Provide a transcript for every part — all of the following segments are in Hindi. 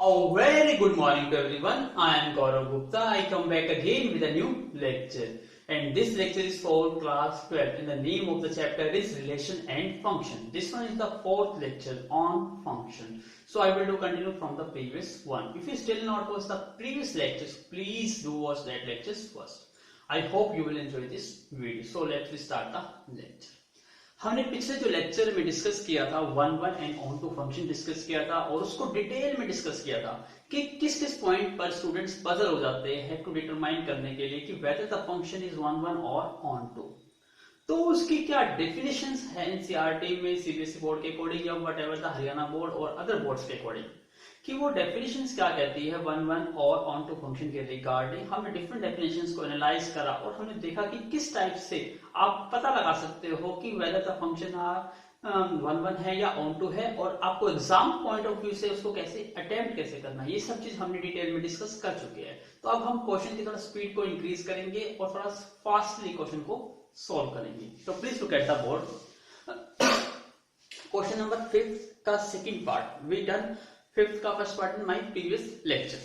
A very good morning to everyone. I am Gaurav Gupta. I come back again with a new lecture. And this lecture is for class 12. And the name of the chapter is Relation and Function. This one is the fourth lecture on function. So I will do continue from the previous one. If you still not watched the previous lectures, please do watch that lectures first. I hope you will enjoy this video. So let's start the lecture. हमने पिछले जो लेक्चर में डिस्कस किया था one one and onto function discuss किया था और उसको डिटेल में डिस्कस किया था कि किस किस पॉइंट पर स्टूडेंट्स पजल हो जाते हैं टू डिटरमाइन करने के लिए कि whether the function is one one और ऑन टू। तो उसकी क्या डेफिनेशंस है एनसीईआरटी में, सीबीएसई बोर्ड के अकॉर्डिंग या व्हाटएवर द हरियाणा बोर्ड और अदर बोर्ड्स के अकॉर्डिंग, कि वो डेफिनेशंस क्या कहती है वन वन और ऑन टू फंक्शन के रिगार्डिंग। हमने डिफरेंट डेफिनेशंस को एनालाइज करा और हमने देखा कि किस टाइप से आप पता लगा सकते हो कि whether the function one one है या ऑन टू है, और आपको एग्जाम पॉइंट ऑफ व्यू से उसको कैसे अटेम्प्ट कैसे करना है, ये सब चीज हमने डिटेल में डिस्कस कर चुके हैं। तो अब हम क्वेश्चन की थोड़ा स्पीड को इंक्रीज करेंगे और थोड़ा फास्टली क्वेश्चन को सॉल्व करेंगे। तो please look at the board. Question number 5 का second part we done 5th का first part in my previous lecture.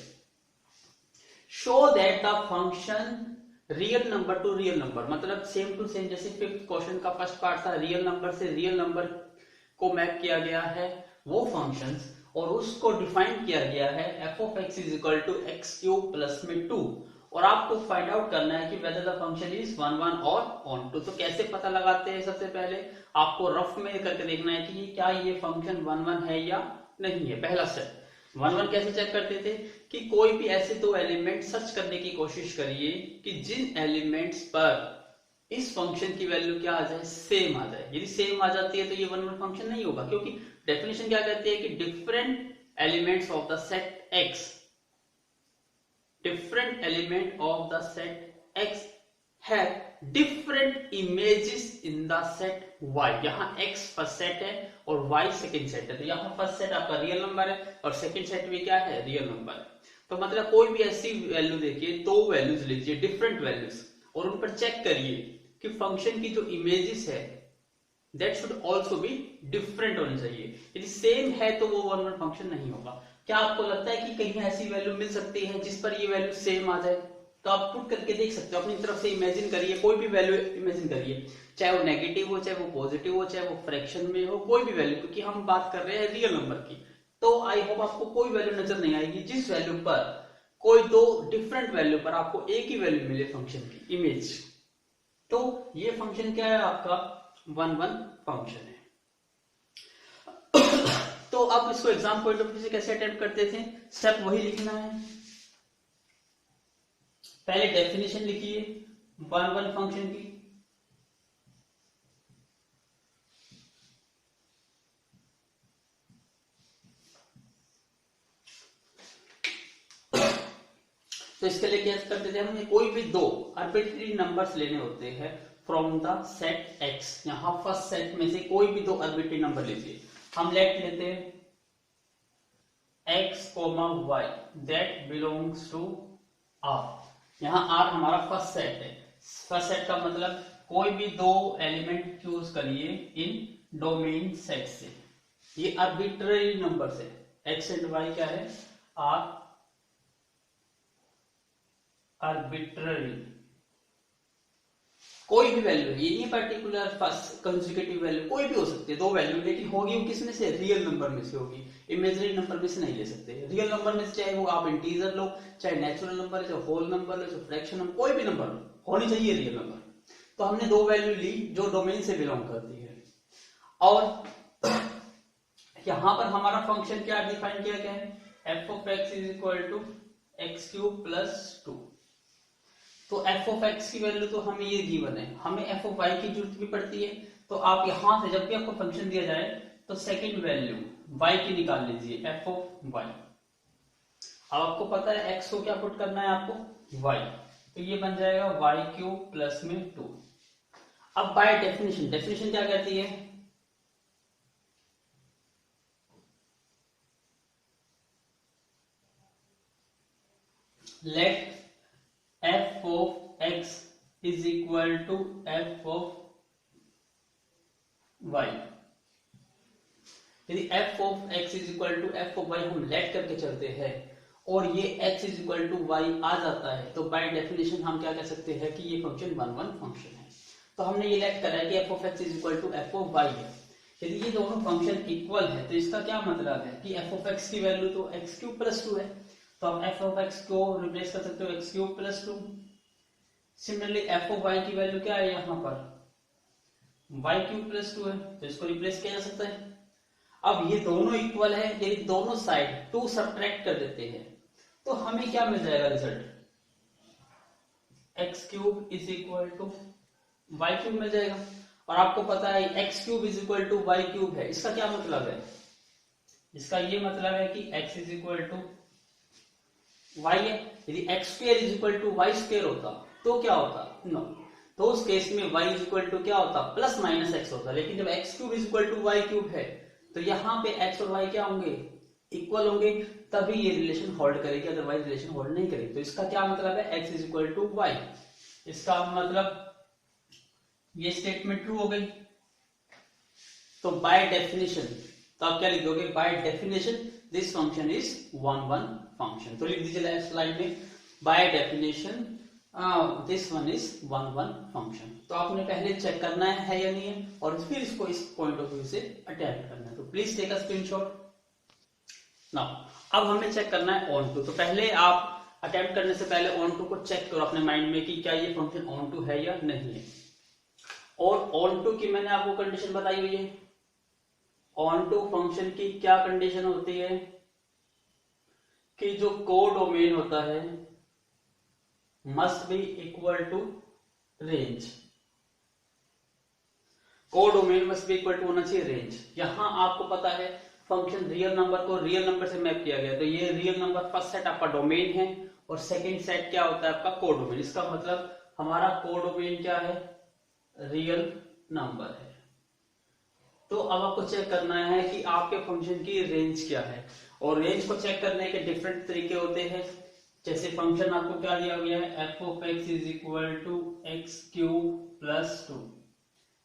Show that the function real number to real number, मतलब सेम टू सेम, जैसे 5th क्वेश्चन का फर्स्ट पार्ट था रियल नंबर से रियल नंबर को मैप किया गया है वो फंक्शंस, और उसको डिफाइन किया गया है f of x is equal to x cube plus में 2, और आपको फाइंड आउट करना है कि whether the function is one one और ऑन टू। तो कैसे पता लगाते हैं, सबसे पहले आपको रफ में करके देखना है कि क्या ये फंक्शन वन वन है या नहीं है। पहला स्टेप वन वन कैसे चेक करते थे कि कोई भी ऐसे दो एलिमेंट सर्च करने की कोशिश करिए कि जिन एलिमेंट्स पर इस फंक्शन की वैल्यू क्या आ जाए, सेम आ जाए। यदि सेम आ जाती है तो ये वन वन फंक्शन नहीं होगा, क्योंकि डेफिनेशन क्या कहती है कि different elements of the set x, different element of the set x है different images in the set y। यहां x फर्स्ट सेट है और y सेकंड सेट है, तो यहां फर्स्ट सेट आपका रियल नंबर है और सेकंड सेट भी क्या है, रियल नंबर है। तो मतलब कोई भी ऐसी वैल्यू देखिए, दो वैल्यूज लीजिए डिफरेंट वैल्यूज और उन पर चेक करिए कि फंक्शन की जो इमेजेस है that should also be different होनी चाहिए। यदि सेम है तो वो वन वन फंक्शन नहीं होगा। क्या आपको लगता है कि कहीं ऐसी वैल्यू मिल सकती है जिस पर ये वैल्यू सेम आ जाए? तो आप पुट करके देख सकते हो, अपनी तरफ से इमेजिन करिए, कोई भी वैल्यू इमेजिन करिए, चाहे वो नेगेटिव हो, चाहे वो पॉजिटिव हो, चाहे वो फ्रैक्शन में हो, कोई भी वैल्यू, क्योंकि हम बात कर रहे हैं रियल नंबर की। तो आई होप आपको कोई वैल्यू नजर नहीं आएगी जिस वैल्यू पर कोई दो डिफरेंट वैल्यू पर आपको एक ही वैल्यू मिले फंक्शन की इमेज। तो ये फंक्शन क्या है, आपका वन वन फंक्शन है। तो अब इसको एग्जाम पॉइंट ऑफ व्यू से कैसे अटेम्प्ट करते थे, स्टेप वही लिखना है। पहले डेफिनेशन लिखिए वन वन फंक्शन की, तो इसके लिए क्या करते थे, हमें कोई भी दो आर्बिट्ररी नंबर्स लेने होते हैं फ्रॉम द सेट x। यहां फर्स्ट सेट में से कोई भी दो आर्बिट्ररी नंबर लीजिए। हम लेट लेते हैं x, y that belongs to r। यहां r हमारा फर्स्ट सेट है। फर्स्ट सेट का मतलब कोई भी दो एलिमेंट चूज करिए इन डोमेन सेट से। ये आर्बिट्ररी नंबर है, x एंड y क्या है, आर आर्बिट्ररी, कोई भी वैल्यू है, ये नहीं पर्टिकुलर फर्स्ट कंसेक्यूटिव वैल्यू, कोई भी हो सकती है दो वैल्यू, लेकिन होगी वो किसमें से, रियल नंबर में से होगी, इमेजिनरी नंबर में से नहीं ले सकते। रियल नंबर में से चाहे वो आप इंटीजर लो, चाहे नेचुरल नंबर है, चाहे होल नंबर लो, चाहे फ्रैक्शन नंबर, कोई भी नंबर होनी चाहिए रियल नंबर। तो हमने दो वैल्यू ली जो डोमेन से बिलोंग करती है, और यहां पर हमारा फंक्शन क्या डिफाइन किया गया है, f of x is equal to x cube plus 2। तो f of x की वैल्यू तो हमें ये गिवन है, हमें f of y की जरूरत भी पड़ती है। तो आप यहां से जब भी आपको फंक्शन दिया जाए तो सेकंड वैल्यू y की निकाल लीजिए, f of y। अब आपको पता है x को क्या पुट करना है आपको, y, तो ये बन जाएगा y क्यूब प्लस में 2। अब बाय डेफिनेशन, डेफिनेशन क्या कहती है, late f of x is equal to f of y। यदि f of x is equal to f of y हम लेट करके चलते हैं और ये x is equal to y आ जाता है, तो बाय डेफिनेशन हम क्या कह सकते हैं कि ये फंक्शन 1 फंक्शन है। तो हमने ये लेट करा है कि f of x is equal to f of y है। यदि ये दोनों फंक्शन इक्वल है तो इसका क्या मतलब है कि f ऑफ x की वैल्यू तो x क्यूब प्लस 2 है, तो आप f ऑफ x को रिप्लेस कर सकते हो x cube plus 2। Similarly f of y की वैल्यू क्या है, यहाँ पर y क्यूब प्लस 2 है, तो इसको रिप्लेस किया जा सकता है। अब ये दोनों इक्वल है, यदि दोनों साइड 2 सब्ट्रैक्ट कर देते हैं तो हमें क्या मिल जाएगा result, x cube is equal to y cube मिल जाएगा। और आपको पता है x cube is equal to y cube है, इसका क्या मतलब है, इसका ये मतलब है कि x is equal to y है। यदि x square is equal to y square होता तो क्या होता, नो, तो उस केस में y इज इक्वल टू क्या होता, प्लस माइनस x होता। लेकिन जब x cube is equal to y cube है तो यहाँ पे x और y क्या होंगे, इक्वल होंगे, तभी ये रिलेशन होल्ड करेगी, अदरवाइज रिलेशन होल्ड नहीं करेगी। तो इसका क्या मतलब है, x is equal to y, इसका मतलब ये स्टेटमेंट ट्रू हो गई। तो बाय डेफिनेशन, तो आप क्या लिख दोगे, by definition this function is 1 function. तो लिख दीजिए स्लाइड में, bye definition this one is 1 function. तो आपने पहले चेक करना है या नहीं है, और फिर इसको इस पॉइंट ऑफ व्यू से अटेम्प्ट करना है। तो please take a screenshot now. अब हमें चेक करना है ऑन टू। तो पहले आप अटेम्प्ट करने से पहले ऑन टू को चेक करो अपने माइंड में कि क्या ये फंक्शन ऑन टू है या नहीं है। और ऑन टू की मैंने आपको कंडीशन बताई हुई है। ऑन टू फंक्शन की क्या कंडीशन होती है कि जो कोडोमेन होता है must be equal to range, codomain must be equal to होना चाहिए रेंज। यहां आपको पता है फंक्शन रियल नंबर को रियल नंबर से मैप किया गया, तो ये रियल नंबर फर्स्ट सेट आपका डोमेन है और सेकंड सेट क्या होता है आपका कोडोमेन। इसका मतलब हमारा कोडोमेन क्या है, रियल नंबर है। तो अब आपको चेक करना है कि आपके फंक्शन की रेंज क्या है, और रेंज को चेक करने के डिफरेंट तरीके होते हैं। जैसे फंक्शन आपको क्या दिया गया है, f of x is equal to x cube plus 2।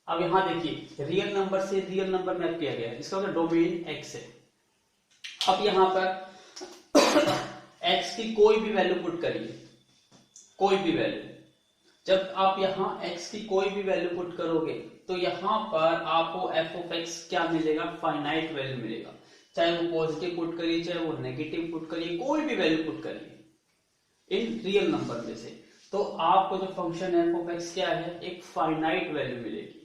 अब यहां देखिए रियल नंबर से रियल नंबर मैप किया गया है, इसका मतलब डोमेन x है। अब यहां पर x की कोई भी वैल्यू पुट करिए, कोई भी वैल्यू, जब आप यहां x की कोई भी वैल्यू पुट करोगे तो यहां पर आपको f ऑफ x क्या मिलेगा, फाइनाइट वैल्यू मिलेगा। चाहे वो पॉजिटिव पुट करिए, चाहे वो नेगेटिव पुट करिए, कोई भी वैल्यू पुट करिए इन रियल नंबर में से, तो आपको जो फंक्शन f ऑफ x क्या है, एक फाइनाइट वैल्यू मिलेगी।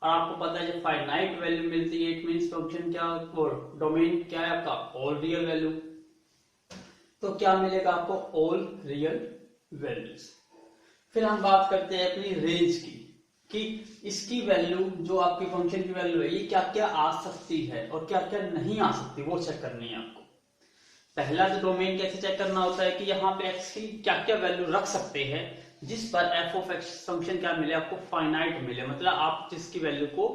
और आपको पता है जब फाइनाइट वैल्यू मिलती है इट मींस फंक्शन क्या, डोमेन क्या है आपका, ऑल रियल वैल्यू। तो क्या मिलेगा आपको, ऑल रियल वैल्यूज। फिर हम बात करते हैं अपनी रेंज की, कि इसकी वैल्यू जो आपके फंक्शन की वैल्यू है ये क्या क्या आ सकती है और क्या क्या नहीं आ सकती, वो चेक करनी है आपको। पहला जो डोमेन कैसे चेक करना होता है कि यहाँ पे x की क्या क्या वैल्यू रख सकते हैं जिस पर f ऑफ x फंक्शन क्या मिले आपको, फाइनाइट मिले, मतलब आप जिसकी वैल्यू को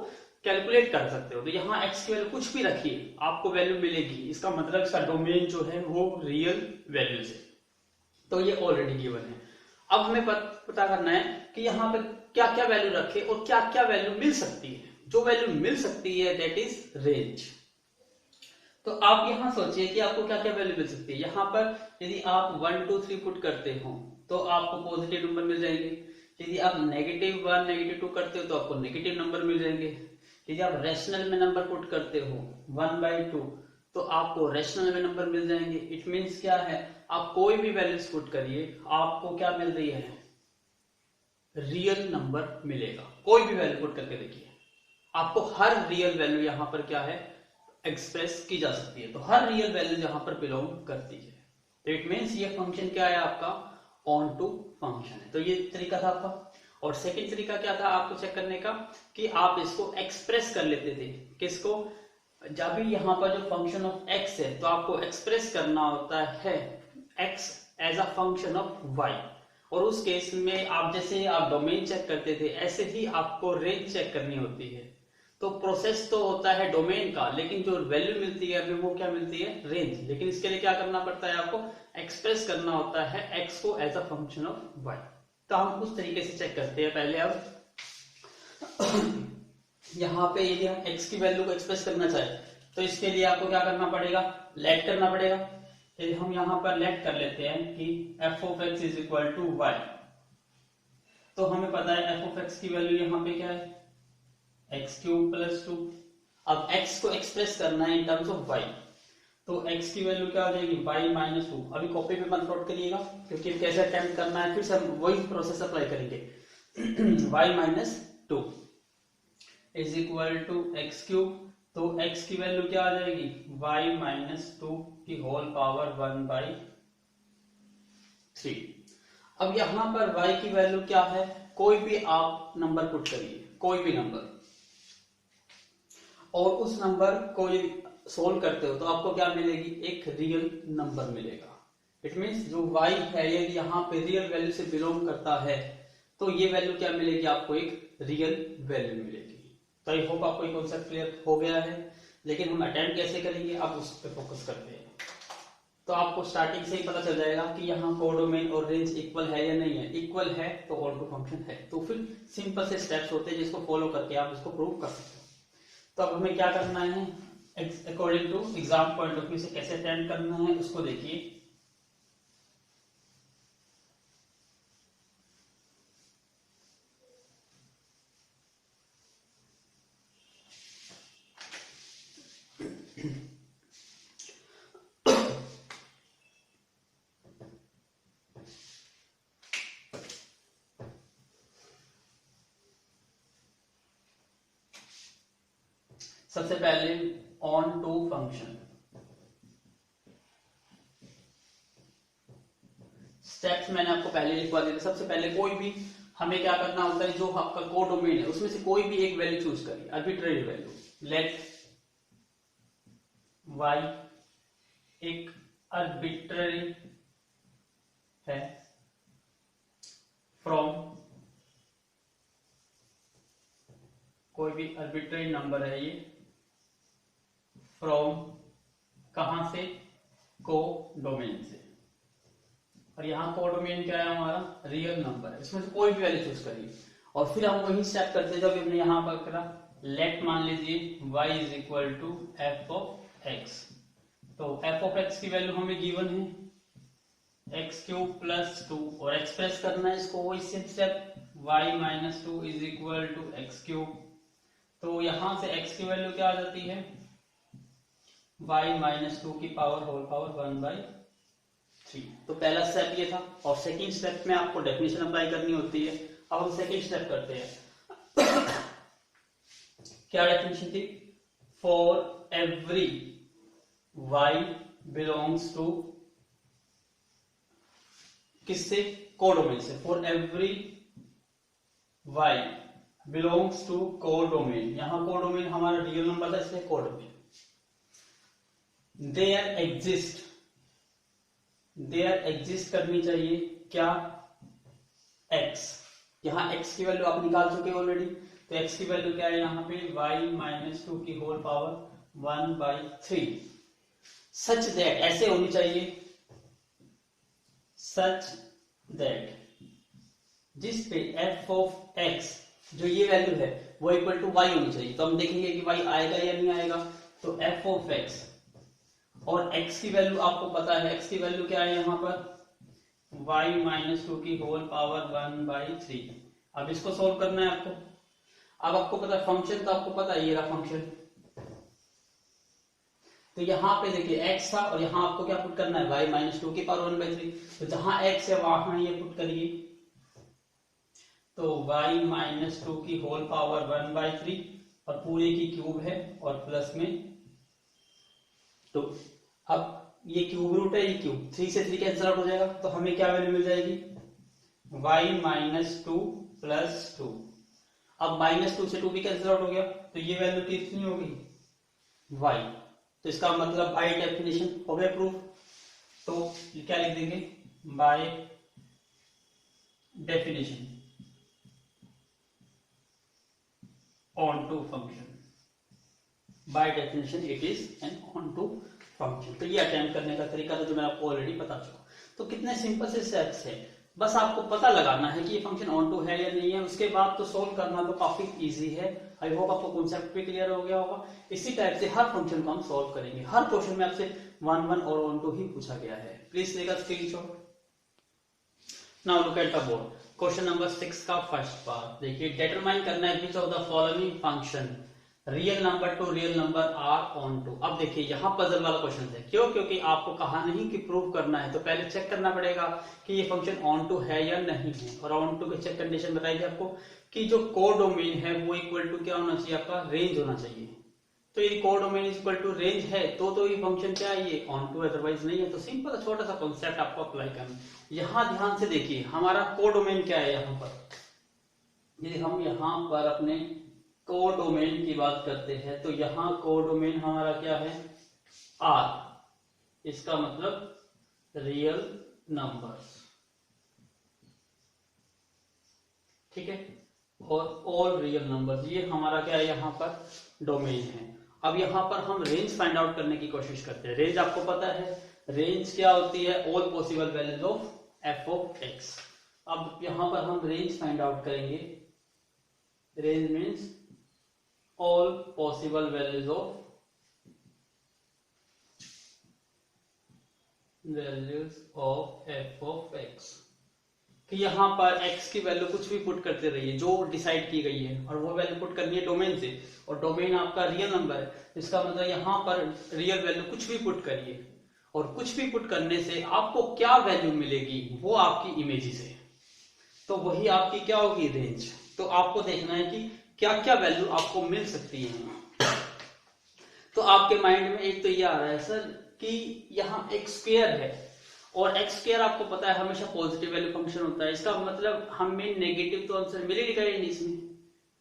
कैलकुलेट कर सकते हो। तो यहाँ x की वैल्यू कुछ भी रखिए आपको वैल्यू मिलेगी, इसका मतलब इसका डोमेन जो है वो रियल वैल्यू से, तो ये ऑलरेडी गिवन है। अब हमें पता करना है कि यहाँ पे क्या क्या वैल्यू रखे और क्या क्या वैल्यू मिल सकती है। जो वैल्यू मिल सकती है दैट इज रेंज। तो आप यहां सोचिए कि आपको क्या क्या वैल्यू मिल सकती है। यहां पर यदि आप 1 2 3 पुट करते हो तो आपको पॉजिटिव नंबर मिल जाएंगे। यदि आप -1 -2 करते हो तो आपको नेगेटिव नंबर मिल जाएंगे। यदि आप रेशनल में नंबर पुट करते हो 1/2 तो आपको रेशनल में नंबर मिल जाएंगे। इट मींस क्या है, आप कोई भी वैल्यूज पुट करिए आपको क्या मिल रही है, रियल नंबर मिलेगा। कोई भी वैल्यू पुट करके देखिए आपको हर रियल वैल्यू यहां पर क्या है, एक्सप्रेस की जा सकती है। तो हर रियल वैल्यू यहां पर बिलोंग करती है। तो इट मींस ये फंक्शन क्या है आपका, ऑन टू फंक्शन है। तो ये तरीका था आपका। और सेकंड तरीका क्या था आपको चेक करने का, कि आप इसको एक्सप्रेस कर लेते थे। किसको, जब भी यहां पर जो फंक्शन ऑफ x है तो आपको एक्सप्रेस करना होता है x as a function of y। और उस केस में आप जैसे आप डोमेन चेक करते थे ऐसे ही आपको रेंज चेक करनी होती है। तो प्रोसेस तो होता है डोमेन का, लेकिन जो वैल्यू मिलती है अभी वो क्या मिलती है, रेंज। लेकिन इसके लिए क्या करना पड़ता है, आपको एक्सप्रेस करना होता है x को as a function of y। तो हम उस तरीके से चेक करते हैं। पहले अब यहाँ पे यदि हम x की वैल्यू को एक्सप्रेस करना चाहे तो इसके लिए आपको क्या करना पड़ेगा, लेट करना पड़ेगा। यदि हम यहाँ पर लेट कर लेते हैं कि f of x is equal to y, तो हमें पता है एफ ऑफ एक्स की वैल्यू यहाँ पे क्या है, एक्स क्यूब प्लस 2। अब x को एक्सप्रेस करना है इन टर्म्स ऑफ y, तो x की वैल्यू क्या हो जाएगी, y माइनस 2। अभी कॉपी पे मत नोट करिएगा क्योंकि कैसे अटेम्प्ट करना है, फिर से हम वही प्रोसेस अप्लाई करेंगे। y minus 2 is equal to x cube, तो x की वैल्यू क्या आ जाएगी, y माइनस 2 की होल पावर 1/3। अब यहाँ पर y की वैल्यू क्या है, कोई भी आप नंबर पुट करिए, कोई भी नंबर, और उस नंबर को सोल्व करते हो तो आपको क्या मिलेगी, एक रियल नंबर मिलेगा। इट मींस जो y है यदि यहाँ पे रियल वैल्यू से बिलोंग करता है तो ये वैल्यू क्या मिलेगी, आपको एक रियल वैल्यू मिलेगी। तो आई होप आपको ये कॉन्सेप्ट क्लियर हो गया है। लेकिन हम अटेम्प्ट कैसे करेंगे, आप उस पर फोकस करते हैं। तो आपको स्टार्टिंग से ही पता चल जाएगा कि यहाँ कोडोमेन और रेंज इक्वल है या नहीं है। इक्वल है तो ऑल टू फंक्शन है, तो फिर सिंपल से स्टेप्स होते हैं जिसको फॉलो करके आप इसको प्रूव कर सकते हो। तो अब हमें क्या करना है, according to exam point of view से कैसे अटेम्प्ट करना है उसको देखिए। सबसे पहले ऑन टू फंक्शन, स्टेप्स मैंने आपको पहले लिखवा दिए थे। सबसे पहले कोई भी हमें क्या करना होता है, जो आपका कोडोमेन है उसमें से कोई भी एक वैल्यू चूज करिए, आर्बिट्रेरी वैल्यू। लेट y एक आर्बिट्रेरी है फ्रॉम, कोई भी आर्बिट्रेरी नंबर है ये, फ्रॉम कहां से, कोडोमेन से। और यहाँ कोडोमेन क्या है हमारा, रियल नंबर है, इसमें से कोई भी वैल्यू चूज करिए। और फिर हम वही स्टेप करते हैं जब हमने यहाँ पर करा, लेट मान लीजिए y is equal to f of x. तो एफ ऑफ एक्स की वैल्यू हमें गिवन है एक्स क्यूब प्लस 2, और एक्सप्रेस करना है इसको वही same step, y minus 2 is equal to x cube. तो यहां से x की वैल्यू क्या आ जाती है, y माइनस 2 की पावर होल पावर 1/3। तो पहला स्टेप ये था। और सेकंड स्टेप में आपको डेफिनेशन अप्लाई करनी होती है। अब हम सेकंड स्टेप करते हैं। क्या डेफिनेशन थी, for every y belongs to, किससे, कोडोमेन से। For every y belongs to codomain, यहां कोडोमेन हमारा रियल नंबर था इसलिए कोडोमेन। देयर एग्जिस्ट करनी चाहिए क्या, x। यहां x की वैल्यू आप निकाल चुके हैं ऑलरेडी, तो x की वैल्यू क्या है यहाँ पे, y माइनस 2 की होल पावर 1/3। सच दैट, ऐसे होनी चाहिए, सच दैट जिस पे f ऑफ x, जो ये वैल्यू है वो इक्वल टू y होनी चाहिए। तो हम देखेंगे कि y आएगा या नहीं आएगा। तो f ऑफ x और x की वैल्यू आपको पता है, x की वैल्यू क्या है यहाँ पर, y माइनस 2 की होल पावर 1/3। अब इसको सोल्व करना है आपको। अब आपको पता है फंक्शन, तो आपको पता है ये रहा फंक्शन। तो यहाँ पे देखिए x था और यहाँ आपको क्या पुट करना है, y माइनस 2 की पावर 1/3। तो जहां x है वहां ये पुट करिए, तो y माइनस 2 की होल पावर 1/3 और पूरे की क्यूब है और प्लस में 2। अब ये क्यूब रूट है, ये क्यूब, 3 से 3 कैंसिल आउट हो जाएगा। तो हमें क्या वैल्यू मिल जाएगी, y माइनस 2 प्लस 2। अब माइनस 2 से 2 भी कैंसिल आउट हो गया, तो ये वैल्यू कितनी हो गई, y। तो इसका मतलब बाय डेफिनेशन हो गया प्रूफ। तो क्या लिख देंगे, by definition onto function, by definition it is an onto function. तो ये अटेम्प्ट करने का तरीका था जो मैं आपको ऑलरेडी बता चुका। तो कितने सिंपल से स्टेप्स है। बस आपको पता लगाना है कि ये फंक्शन ऑन टू है या नहीं है, उसके बाद तो सोल्व करना तो काफी इजी है। आई होप आपको कॉन्सेप्ट भी क्लियर हो गया होगा। इसी टाइप से हर फंक्शन को हम सोल्व करेंगे। हर क्वेश्चन में आपसे 1 1 और ऑन टू ही पूछा गया है। Please take a screenshot. Now look at the board. Question number 6 का फर्स्ट पार्ट देखिए, डिटरमाइन करना है which of the following function real number to real number are onto. अब देखिए यहाँ पजल वाला क्वेश्चन है। क्यों? क्योंकि आपको कहा नहीं कि प्रूव करना है, तो पहले चेक करना पड़ेगा कि ये फंक्शन ऑन टू है या नहीं है। और ऑन टू की चेक कंडीशन बताइए आपको कि जो कोडोमेन है वो इक्वल टू क्या होना चाहिए, आपका रेंज होना चाहिए। तो ये कोडोमेन इक्वल टू रेंज है तो ये फंक्शन क्या है, ये ऑन टू, अदरवाइज नहीं है। तो सिंपल छोटा सा कॉन्सेप्ट आपको अप्लाई करना। यहाँ ध्यान से देखिए हमारा कोडोमेन क्या है। यहाँ पर यदि हम यहाँ पर अपने कोडोमेन की बात करते हैं तो यहाँ कोडोमेन हमारा क्या है, आर। इसका मतलब रियल नंबर्स, ठीक है, और ऑल रियल नंबर्स, ये हमारा क्या है यहाँ पर डोमेन है। अब यहाँ पर हम रेंज फाइंड आउट करने की कोशिश करते हैं। रेंज आपको पता है, रेंज क्या होती है, all possible values of F of x. अब यहाँ पर हम रेंज फाइंड आउट करेंगे। Range means all possible values of f of x, कि यहाँ पर x की वैल्यू कुछ भी पुट करते रहिए जो डिसाइड की गई है, और वो वैल्यू पुट करनी है डोमेन से, और डोमेन आपका रियल नंबर है। इसका मतलब यहाँ पर रियल वैल्यू कुछ भी पुट करिए, और कुछ भी पुट करने से आपको क्या वैल्यू मिलेगी वो आपकी इमेजेस है, तो वही आपकी क्या होगी, रेंज। तो आपको देखना है कि क्या क्या वैल्यू आपको मिल सकती है। तो आपके माइंड में एक तो ये आ रहा है सर कि यहाँ एक्स स्क्वायर है, और एक्स स्क्वायर आपको पता है हमेशा पॉजिटिव वैल्यू फंक्शन होता है। इसका मतलब हमें नेगेटिव तो आंसर मिलेगा ही नहीं। इसमें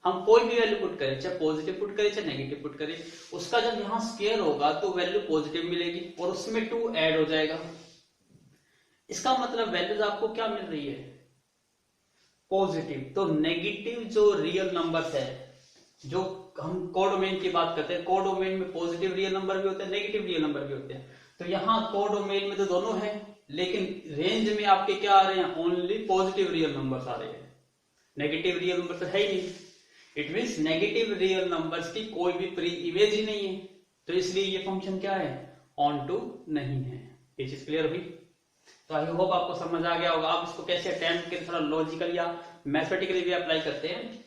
हम कोई भी वैल्यू पुट करें, चाहे पॉजिटिव पुट करें चाहे नेगेटिव पुट करें, उसका जब यहाँ स्क्वायर होगा तो वैल्यू पॉजिटिव मिलेगी और उसमें 2 ऐड हो जाएगा। इसका मतलब वैल्यूज आपको क्या मिल रही है, पॉजिटिव। तो नेगेटिव जो रियल नंबर्स है, जो हम कोडोमेन की बात करते हैं, कोडोमेन में पॉजिटिव रियल नंबर भी होते हैं, नेगेटिव रियल नंबर भी होते हैं। तो यहाँ कोडोमेन में तो दोनों है, लेकिन रेंज में आपके क्या आ रहे हैं, ओनली पॉजिटिव रियल नंबर्स आ रहे हैं, नेगेटिव रियल नंबर तो है ही नहीं। It means negative real numbers की कोई भी प्री इमेज ही नहीं है, तो इसलिए ये फंक्शन क्या है, ऑन टू नहीं है। ये चीज क्लियर हुई? तो आई होप आपको समझ आ गया होगा। आप इसको कैसे अटेम्प्ट करके थोड़ा लॉजिकल या मैथमेटिकली भी अप्लाई करते हैं।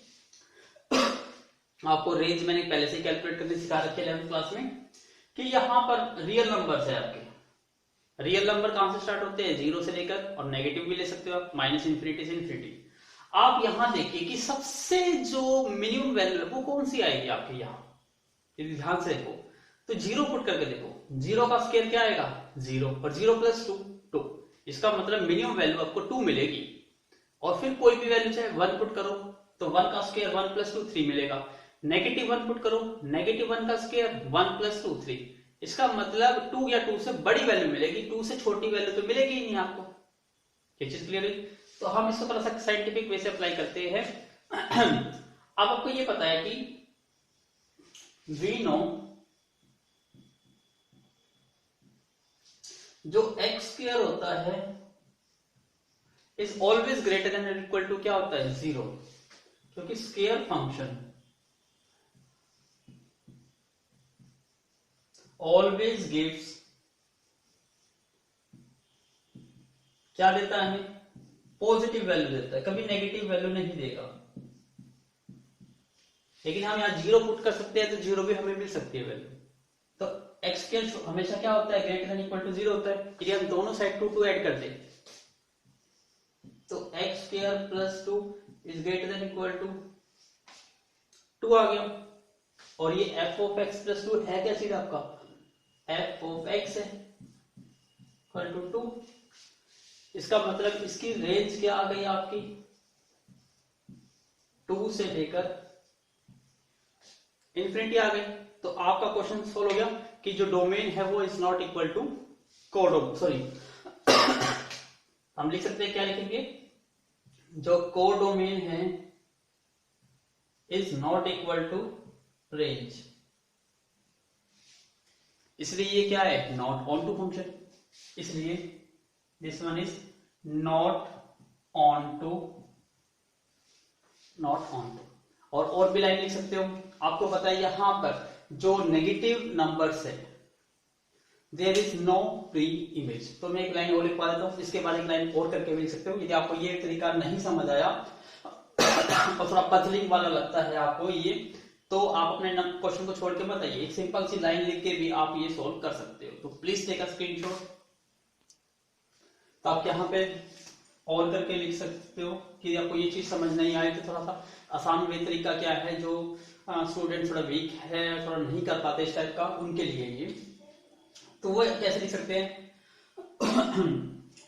आपको रेंज मैंने पहले से कैलकुलेट करने सिखा रखे 11th क्लास में, कि यहाँ पर रियल नंबर्स है आपके। रियल नंबर कहां से स्टार्ट होते हैं, 0 से लेकर, और नेगेटिव भी ले सकते हो आप, माइनस इन्फिनिटी से इन्फिनिटी। आप यहां देखिए कि सबसे जो मिनिमम वैल्यू है वो कौन सी आएगी आपके यहाँ, यदि ध्यान से देखो तो 0 पुट करके देखो, 0 का स्क्वायर क्या आएगा, 0, और 0 प्लस 2 2। इसका मतलब मिनिमम वैल्यू आपको 2 मिलेगी। और फिर कोई भी वैल्यू चाहे 1 पुट करो तो 1 का स्क्वायर 1 प्लस 2 3 मिलेगा। नेगेटिव 1 पुट करो, नेगेटिव 1 का स्क्वायर 1 प्लस 2 3। इसका मतलब 2 या 2 से बड़ी वैल्यू मिलेगी, 2 से छोटी वैल्यू तो मिलेगी ही नहीं आपको। ये चीज क्लियर है? तो हम इसको थोड़ा सा साइंटिफिक वे से अप्लाई करते हैं। अब आपको ये पता है कि वी नो जो एक्स स्क्वायर होता है इज ऑलवेज ग्रेटर देन और इक्वल टू क्या होता है, 0, क्योंकि स्क्वायर फंक्शन ऑलवेज गिव्स क्या देता है, पॉजिटिव वैल्यू देता है, कभी नेगेटिव वैल्यू नहीं देगा। लेकिन हम यहाँ 0 पुट कर सकते हैं तो 0 भी हमें मिल सकती है वैल्यू। तो एक्स स्क्वायर हमेशा क्या होता है, ग्रेटर देन इक्वल टू 0 होता है। यदि हम दोनों साइड 2 2 ऐड कर दें तो x square plus 2 is greater than equal to 2 आ गया। और ये एफ ऑफ एक्स प्लस 2 है क्या, सीधा आपका एफ ऑफ एक्स है इक्वल टू 2। इसका मतलब इसकी रेंज क्या आ गई आपकी, 2 से लेकर इन्फिनिटी आ गई। तो आपका क्वेश्चन सोल्व हो गया कि जो डोमेन है वो is not equal to codomain, sorry हम लिख सकते हैं, क्या लिखेंगे, जो कोडोमेन है is not equal to range. इसलिए ये क्या है, नॉट ऑन टू फंक्शन, इसलिए this one is not onto, not onto. और भी लाइन लिख सकते हो। आपको पता है यहां पर जो नेगेटिव नंबर्स है there is no pre image. तो मैं एक लाइन और लिखवा देता हूं, इसके बाद एक लाइन और करके भी लिख सकते हो। यदि आपको ये तरीका नहीं समझ आया और थोड़ा पजलिंग वाला लगता है आपको ये, तो आप अपने क्वेश्चन को छोड़ के बताइए, एक सिंपल सी लाइन लिख के भी आप ये सोल्व कर सकते हो। तो प्लीज टेक अ स्क्रीनशॉट। तो आप यहाँ पे और करके लिख सकते हो कि आपको ये चीज समझ नहीं आए तो थोड़ा सा आसान वे तरीका क्या है, जो स्टूडेंट थोड़ा वीक है, थोड़ा नहीं कर पाते इस टाइप का, उनके लिए ये। तो वो कैसे लिख सकते हैं,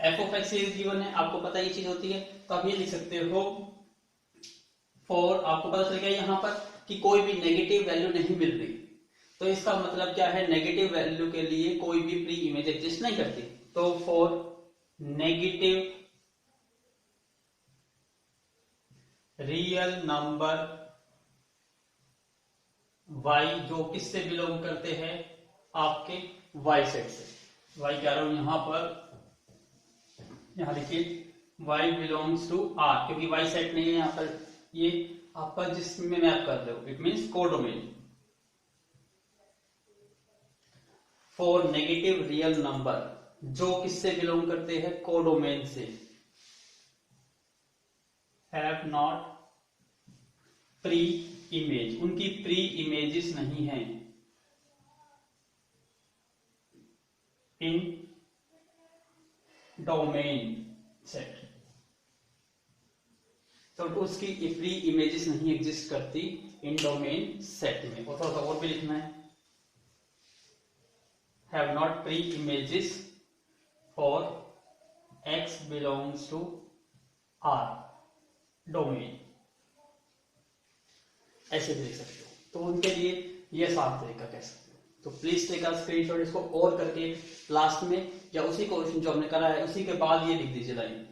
F of x is given है, आपको पता ये चीज होती है, तो आप ये लिख सकते हो फॉर, आपको पता चल गया यहाँ पर कि कोई भी नेगेटिव वैल्यू नहीं मिल रही, तो इसका मतलब क्या है, नेगेटिव वैल्यू के लिए कोई भी प्री इमेज एग्जिस्ट नहीं करती। तो for negative real number y जो किससे बिलोंग करते हैं, आपके y सेट से। y कह रहा हूं यहां पर, यहां देखिए y बिलोंग्स टू r, क्योंकि y सेट नहीं है यहां पर, ये आपका जिसमें मैप कर रहे हो, it means codomain. For negative real number जो किससे बिलोंग करते हैं, कोडोमेन से, हैव नॉट प्री इमेज, उनकी प्री इमेजेस नहीं है इन डोमेन सेट। तो उसकी प्री इमेजेस नहीं एग्जिस्ट करती इन डोमेन सेट में। और थोड़ा सा और भी लिखना है, have not preimages for x belongs to r domain, ऐसे भी लिख सकते हो। तो उनके लिए ये आसान तरीका कह सकते हो। तो प्लीज टेक अ स्क्रीनशॉट, इसको और करके लास्ट में या उसी क्वेश्चन जो हमने करा है उसी के बाद ये लिख दीजिए line.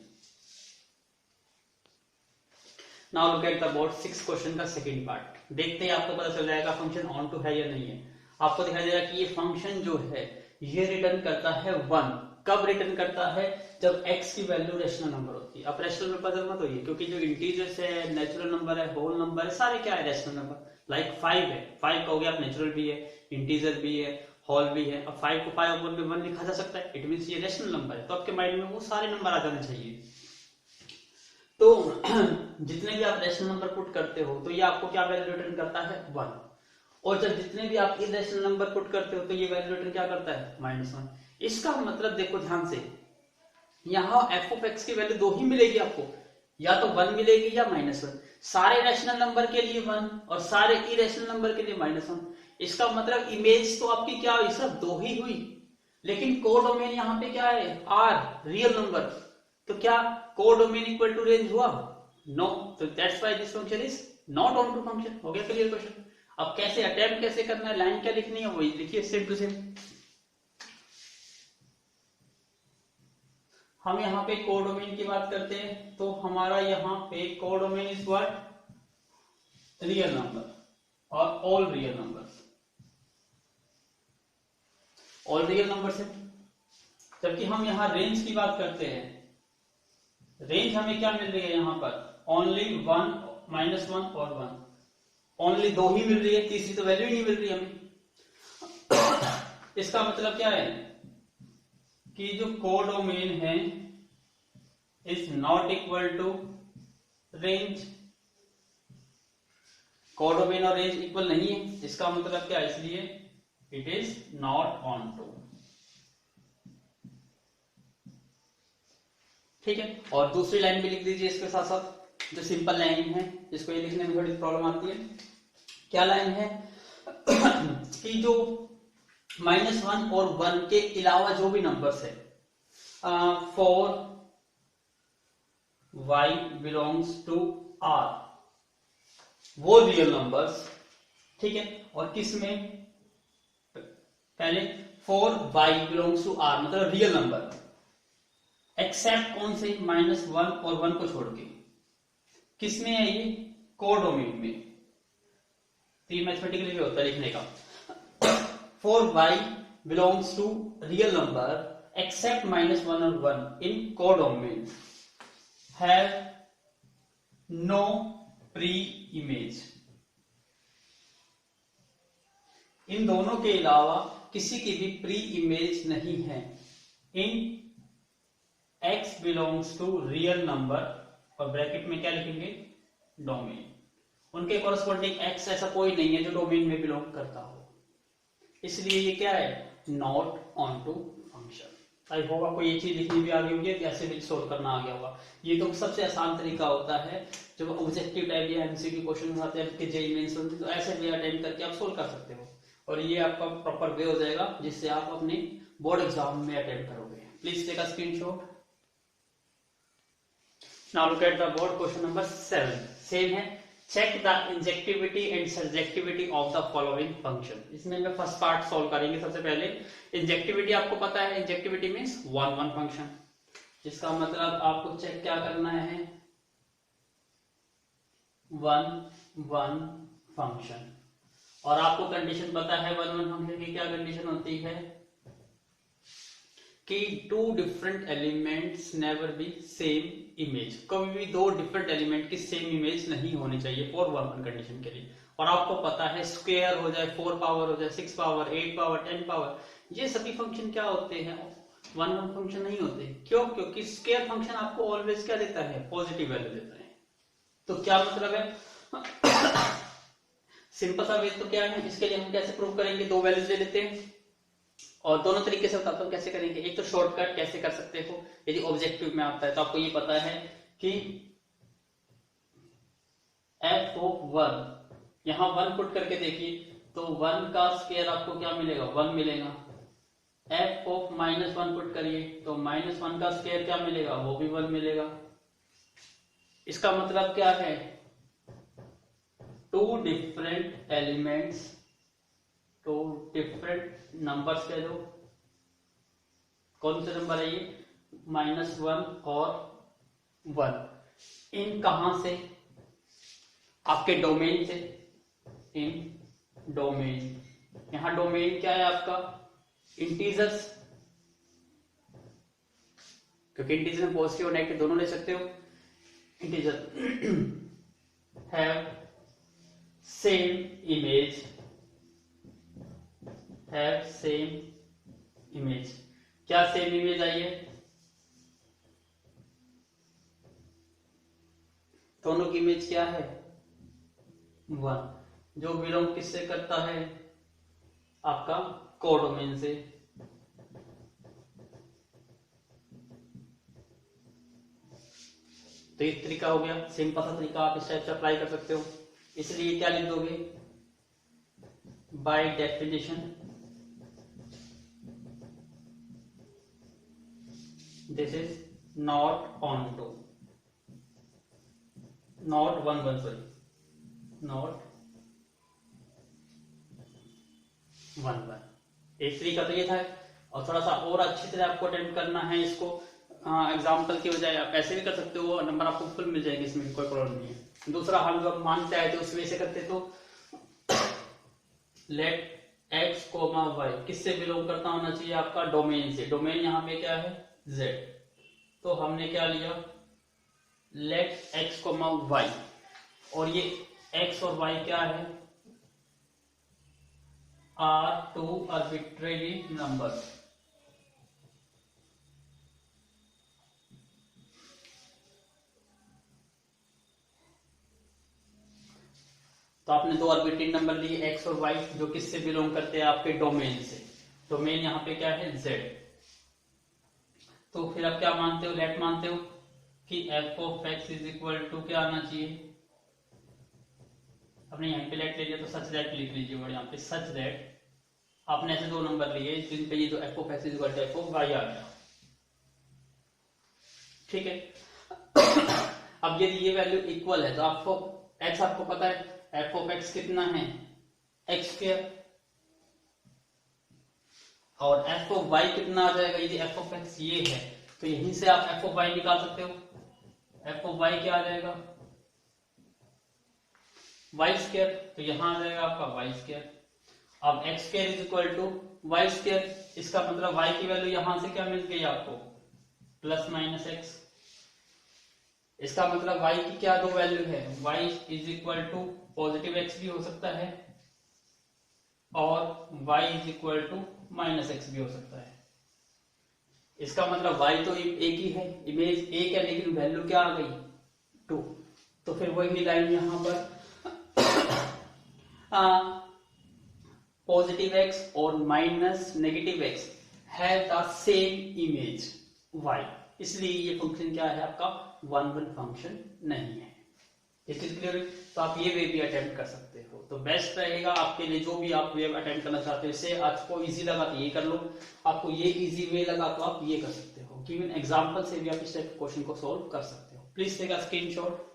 Now look at the board 6 question का सेकंड पार्ट। देखते ही आपको पता चल जाएगा फंक्शन ऑन टू है या नहीं है। आपको दिखाई दे रहा है कि ये फंक्शन जो है ये रिटर्न करता है 1। कब रिटर्न करता है, जब x की वैल्यू रेशनल नंबर होती है। अब रेशनल में पजल मत होइए, क्योंकि जो इंटीजर्स है, नेचुरल नंबर है, होल नंबर है, सारे क्या है, रेशनल नंबर। लाइक 5 है, 5 कहोगे आप, नेचुरल भी है, इंटीजर भी है, होल भी है। अब 5 को 5/1 लिखा जा सकता है, इट मींस ये रेशनल नंबर है। तो आपके माइंड में वो सारे नंबर आ जाने चाहिए। तो जितने भी आप रेशनल नंबर पुट करते हो तो ये आपको क्या वैल्यू रिटर्न करता है, 1। और जब जितने भी आप इरेशनल नंबर पुट करते हो तो ये वैल्यू रिटर्न क्या करता है, -1। इसका मतलब देखो ध्यान से, यहाँ एफ ऑफ एक्स की वैल्यू 2 ही मिलेगी आपको, या तो 1 मिलेगी या -1। सारे रैशनल नंबर के लिए 1 और सारे इरेशनल नंबर के लिए -1। इसका मतलब इमेज तो आपकी क्या हुई, सिर्फ 2 ही हुई। लेकिन कोडोमेन यहाँ पे क्या है, आर, रियल नंबर। तो क्या कोडोमेन इक्वल टू रेंज हुआ, नो। तो that's why this function is not onto function. हो गया क्लियर क्वेश्चन। अब कैसे अटेम्प्ट कैसे करना है, लाइन क्या लिखनी है, वही लिखिए सेम टू सेम। हम यहाँ पे कोडोमेन की बात करते हैं, तो हमारा यहाँ पे codomain is what, real number और all real numbers, all real numbers है। जबकि हम यहाँ रेंज की बात करते हैं, रेंज हमें क्या मिल रही है यहाँ पर, ओनली 1, -1 और 1। ओनली 2 ही मिल रही है, तीसरी तो वैल्यू ही नहीं मिल रही हमें। इसका मतलब क्या है कि जो कोडोमेन है is not equal to range. Codomain और रेंज इक्वल नहीं है, इसका मतलब क्या है, इसलिए it is not onto. ठीक है। और दूसरी लाइन भी लिख दीजिए इसके साथ साथ, जो सिंपल लाइन है जिसको ये लिखने में थोड़ी प्रॉब्लम आती है। क्या लाइन है कि जो -1 और 1 के अलावा जो भी नंबर्स है, for y belongs to r, वो रियल नंबर्स। ठीक है। और किस में, पहले for y belongs to r मतलब रियल नंबर, एक्सेप्ट कौन से, -1 और 1 को छोड़ के। किसमें है ये, कोडोमेन में। तो ये मैथमेटिकली भी होता है लिखने का, for y belongs to real number except -1 और 1 in codomain, have no pre image. इन दोनों के अलावा किसी की भी प्री इमेज नहीं है। In x belongs to real number, और ब्रैकेट में क्या लिखेंगे, डोमेन। उनके कॉरस्पॉन्डिंग x ऐसा कोई नहीं है जो डोमेन में बिलोंग करता हो, इसलिए ये क्या है, not onto function. I hope आपको ये चीज लिखनी भी आ गई होगी, ऐसे भी सोल्व करना आ गया होगा। ये तो सबसे आसान तरीका होता है जब ऑब्जेक्टिव टाइप या एमसीक्यू क्वेश्चन आते हैं, जेईई मेंस होते हैं, तो ऐसे वे अटेम्प्ट करके आप सोल्व कर सकते हो, और ये आपका प्रॉपर वे हो जाएगा जिससे आप अपने बोर्ड एग्जाम में अटेम्प्ट करोगे। Please take a screenshot. Now look at the board question number 7। Same है, check the injectivity and surjectivity of the following function. इसमें मैं फर्स्ट पार्ट सॉल्व करेंगे। सबसे पहले इंजेक्टिविटी आपको पता है, injectivity means one one function, जिसका मतलब आपको चेक क्या करना है, वन वन फंक्शन। और आपको कंडीशन पता है वन वन फंक्शन की क्या कंडीशन होती है, कि two different elements never be same image. कभी भी दो डिफरेंट एलिमेंट की सेम इमेज नहीं होनी चाहिए फॉर वन वन कंडीशन के लिए। और आपको पता है स्क्वायर हो जाए, 4 पावर हो जाए, 6 पावर, 8 पावर, 10 पावर, ये सभी फंक्शन क्या होते हैं, वन वन फंक्शन नहीं होते। क्यों? क्योंकि स्क्वायर फंक्शन आपको ऑलवेज क्या देता है, पॉजिटिव वैल्यू देता है। तो क्या मतलब है, सिंपल सा वे तो क्या है, इसके लिए हम कैसे प्रूव करेंगे, दो वैल्यूज ले लेते हैं और दोनों तरीके से बताता हूं कैसे करेंगे। एक तो शॉर्टकट कैसे कर सकते हो, यदि ऑब्जेक्टिव में आता है तो आपको ये पता है कि f ऑफ 1, यहां 1 पुट करके देखिए तो 1 का स्क्वायर आपको क्या मिलेगा, 1 मिलेगा। f ऑफ -1 पुट करिए तो -1 का स्क्वायर क्या मिलेगा, वो भी 1 मिलेगा। इसका मतलब क्या है, two different elements, two different numbers कह दो, कौन से नंबर है ये, -1 और 1, इन कहां से, आपके डोमेन से, इन डोमेन। यहां डोमेन क्या है आपका, इंटीजर्स, क्योंकि इंटीजर में पॉजिटिव और नेगेटिव दोनों ले सकते हो। Integer have same image, have same image. क्या सेम इमेज आई है, दोनों की इमेज क्या है, 1, जो बिलोंग किससे करता है, आपका कोडोमेन से। तो एक तरीका हो गया, सिंपल सा तरीका, आप इस टाइप से अप्लाई कर सकते हो। इसलिए क्या लिख दोगे, by definition this is not onto, not one one, sorry, not one one. एक तरीका तो ये था, और थोड़ा सा और अच्छी तरह आपको अटेम्प्ट करना है इसको, एग्जाम्पल की बजाय आप ऐसे भी कर सकते हो, नंबर आपको फुल मिल जाएंगे, इसमें कोई प्रॉब्लम नहीं है। दूसरा हम जब मानते आए थे उस वे से करते, तो लेट x, y किससे बिलोंग करता होना चाहिए, आपका डोमेन से। डोमेन यहाँ पे क्या है, z, तो हमने क्या लिया, लेट x, y, और ये x और y क्या है, आर टू आर्बिट्रेरी नंबर। तो आपने दो आर्बिट्रेरी नंबर लिए x और y, जो किससे बिलोंग करते हैं, आपके डोमेन से। डोमेन यहाँ पे क्या है, z। तो फिर आप क्या मानते हो, लेट मानते हो कि f of x is equal to क्या आना चाहिए, आपने यहाँ पे लेट ले लिया तो सच दैट लिख लीजिए, और यहाँ पे सच दैट आपने ऐसे दो नंबर लिए जिन पे ये जो f of x is equal to f of y आ गया, ठीक है। अब यदि ये वैल्यू इक्वल है तो आपको x आपको पता है, f ऑफ x कितना है, x स्क्वायर, और f ऑफ y कितना आ जाएगा, यदि f ऑफ x ये है तो यहीं से आप f ऑफ y निकाल सकते हो। f ऑफ y क्या आ जाएगा, y स्क्वायर, तो यहां आ जाएगा आपका y स्क्वायर। अब x square is equal to y square, इसका मतलब y की वैल्यू यहां से क्या मिल गई आपको, प्लस माइनस x। इसका मतलब y की क्या दो वैल्यू है, y is equal to positive x भी हो सकता है और y is equal to minus x भी हो सकता है। इसका मतलब y तो एक ही है, इमेज एक है, लेकिन वैल्यू क्या आ गई 2। तो फिर वही लाइन यहां पर पॉजिटिव x और minus negative x have the same image y, इसलिए ये फंक्शन क्या है आपका 1 1 फंक्शन नहीं है। It is clear. तो आप ये वे भी अटेम्प्ट कर सकते हो, तो बेस्ट रहेगा आपके लिए जो भी आप वे अटेम्प्ट करना चाहते हो। इससे आपको इजी लगा तो ये कर लो, आपको ये इजी वे लगा तो आप ये कर सकते हो। गिवन एग्जांपल से भी आप इस टाइप क्वेश्चन को सॉल्व कर सकते हो। Please take a screenshot.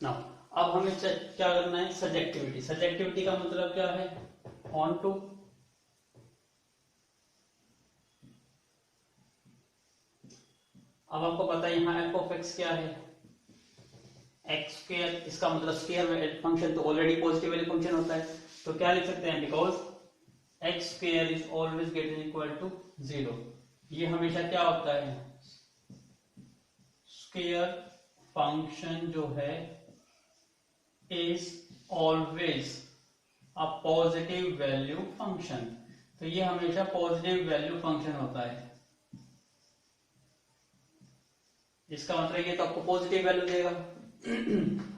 Now अब हमें क्या करना है, सब्जेक्टिविटी। सब्जेक्टिविटी का मतलब क्या है, ऑन टू अब आपको पता है यहाँ एफ ऑफ एक्स क्या है, एक्स स्क्वायर, इसका मतलब स्क्वायर फंक्शन तो ऑलरेडी पॉजिटिव वाले फंक्शन होता है, तो क्या लिख सकते हैं, because x square is always greater equal to 0। ये हमेशा क्या होता है, स्क्वायर फंक्शन जो है is always a positive value function, तो ये हमेशा पॉजिटिव वैल्यू फंक्शन होता है। इसका मतलब ये तो आपको पॉजिटिव वैल्यू देगा।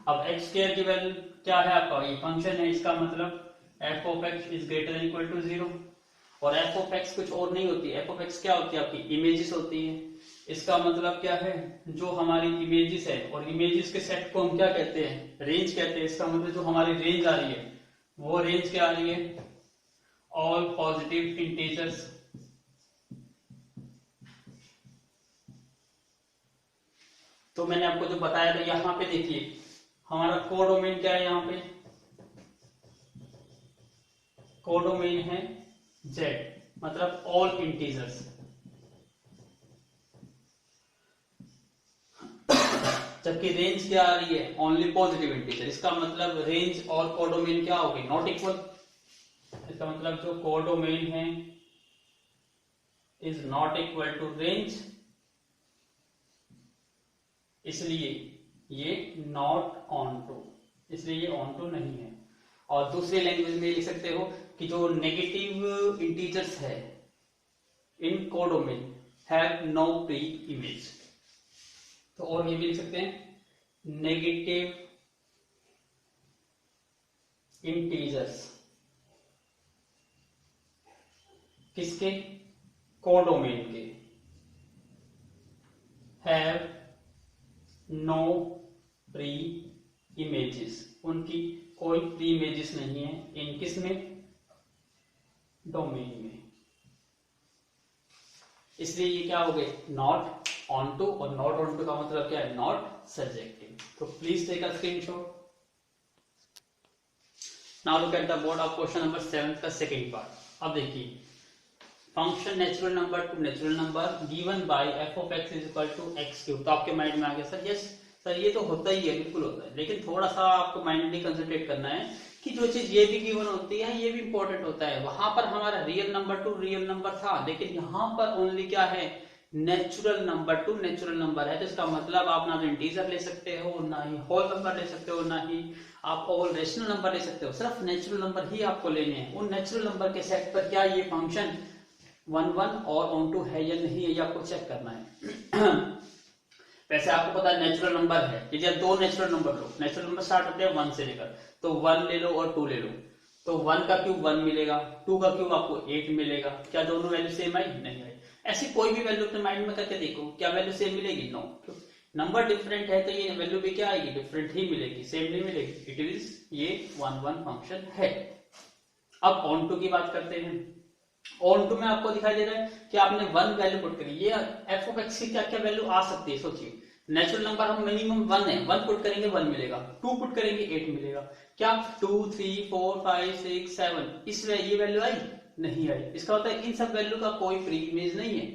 अब एक्स स्क्वायर की वैल्यू क्या है आपका, ये फंक्शन है, इसका मतलब f of x is greater than equal to 0। और एफ ऑफ एक्स कुछ और नहीं होती, एफ ऑफ एक्स क्या होती है आपकी, इमेजेस होती है। इसका मतलब क्या है, जो हमारी इमेजेस है, और इमेजेस के सेट को हम क्या कहते हैं, रेंज कहते हैं। इसका मतलब जो हमारी रेंज आ रही है वो रेंज क्या आ रही है, ऑल पॉजिटिव इंटीजर्स। तो मैंने आपको जो बताया था, यहां पे देखिए हमारा कोडोमेन क्या है, यहां पे कोडोमेन है z, मतलब ऑल इंटीजर्स। जबकि रेंज क्या आ रही है, ओनली पॉजिटिव इंटीजर। इसका मतलब रेंज और कोडोमेन क्या हो गई, नॉट इक्वल। इसका मतलब जो कोडोमेन है is not equal to range, इसलिए ये नॉट ऑन टू, इसलिए ये ऑन टू नहीं है। और दूसरे लैंग्वेज में लिख सकते हो कि जो नेगेटिव इंटीजर्स है in codomain have no pre image. तो और ये भी लिख सकते हैं, नेगेटिव इंटीजर्स किसके, कोडोमेन के, हैव नो प्री इमेजेस, उनकी कोई प्री इमेजेस नहीं है इन किस में, डोमेन में। इसलिए ये क्या हो गए, नॉट ऑन टू, और नॉट ऑन टू का मतलब क्या है, नॉट सब्जेक्टिव। तो please take a screenshot. Now look at the board of question number 7 का सेकंड पार्ट। अब देखिए, function natural number to natural number given by f of x is equal to x cube. तो आपके माइंड में आ गया सर, यस सर ये तो होता ही है, बिल्कुल होता है, लेकिन थोड़ा सा आपको माइंडली कंसंट्रेट करना है कि जो चीज ये भी गिवन होती है ये भी इंपॉर्टेंट होता है। वहां पर हमारा real number to real number था, लेकिन यहाँ पर ओनली क्या है, natural number to natural number है। तो इसका मतलब आप ना तो इंटीजर ले सकते हो, ना ही होल नंबर ले सकते हो, ना ही आप ऑल रेशनल नंबर ले सकते हो, सिर्फ नेचुरल नंबर ही आपको लेने हैं। उन नेचुरल नंबर के सेट पर क्या ये फंक्शन 1 1 और ऑन टू है या नहीं है, ये आपको चेक करना है। वैसे आपको पता है नेचुरल नंबर है, यदि आप दो नेचुरल नंबर लो, नेचुरल नंबर स्टार्ट होते हैं 1 से लेकर, तो 1 ले लो और 2 ले लो, तो 1 का क्यूब 1 मिलेगा, 2 का क्यूब आपको 8 मिलेगा। क्या दोनों वैल्यू सेम आई, नहीं आई। ऐसी कोई भी वैल्यू अपने माइंड में करके देखो, क्या वैल्यू सेम मिलेगी, नो। नंबर डिफरेंट है तो ये वैल्यू भी क्या आएगी, डिफरेंट ही मिलेगी, सेम नहीं मिलेगी। इट इज ये 1 1 फंक्शन है। अब ऑन टू की बात करते हैं। ऑन टू में आपको दिखाई दे रहा है कि आपने 1 वैल्यू पुट करी, ये एफ ऑफ एक्स की क्या क्या वैल्यू आ सकती है, सोचिए। नेचुरल नंबर हम मिनिमम 1 है, 1 पुट करेंगे 1 मिलेगा, 2 पुट करेंगे 8 मिलेगा। क्या 2 3 4 5 6 7 इस ये वैल्यू आई, नहीं आई। इसका होता है इन सब वैल्यू का कोई प्री इमेज नहीं है,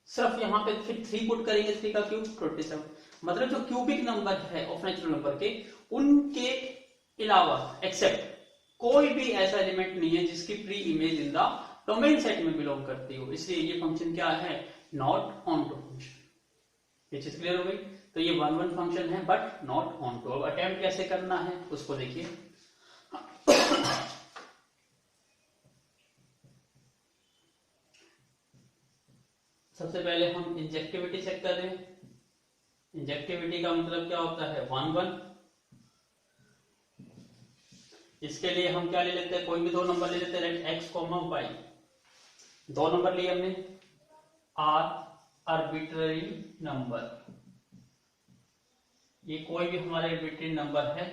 सिर्फ यहाँ पे फिर 3 पुट करेंगे, 3 का क्यूब 27। मतलब जो क्यूबिक नंबर है ऑफ नेचुरल नंबर के, उनके अलावा एक्सेप्ट कोई भी ऐसा एलिमेंट नहीं है जिसकी pre image in the domain set में बिलोंग करती हो। इसलिए ये फंक्शन क्या है, नॉट ऑन टू फंक्शन। ये चीज क्लियर हो गई। तो ये 1 1 फंक्शन है बट नॉट ऑन टू। अब अटेम्प्ट कैसे करना है उसको देखिए। सबसे पहले हम इंजेक्टिविटी चेक कर रहे हैं। इंजेक्टिविटी का मतलब क्या होता है 1 1। इसके लिए हम क्या ले लेते हैं, कोई भी दो नंबर ले लेते हैं, लेट x, y। दो नंबर लिए हमने, आर आर्बिट्ररी नंबर, ये कोई भी हमारे आर्बिट्ररी नंबर है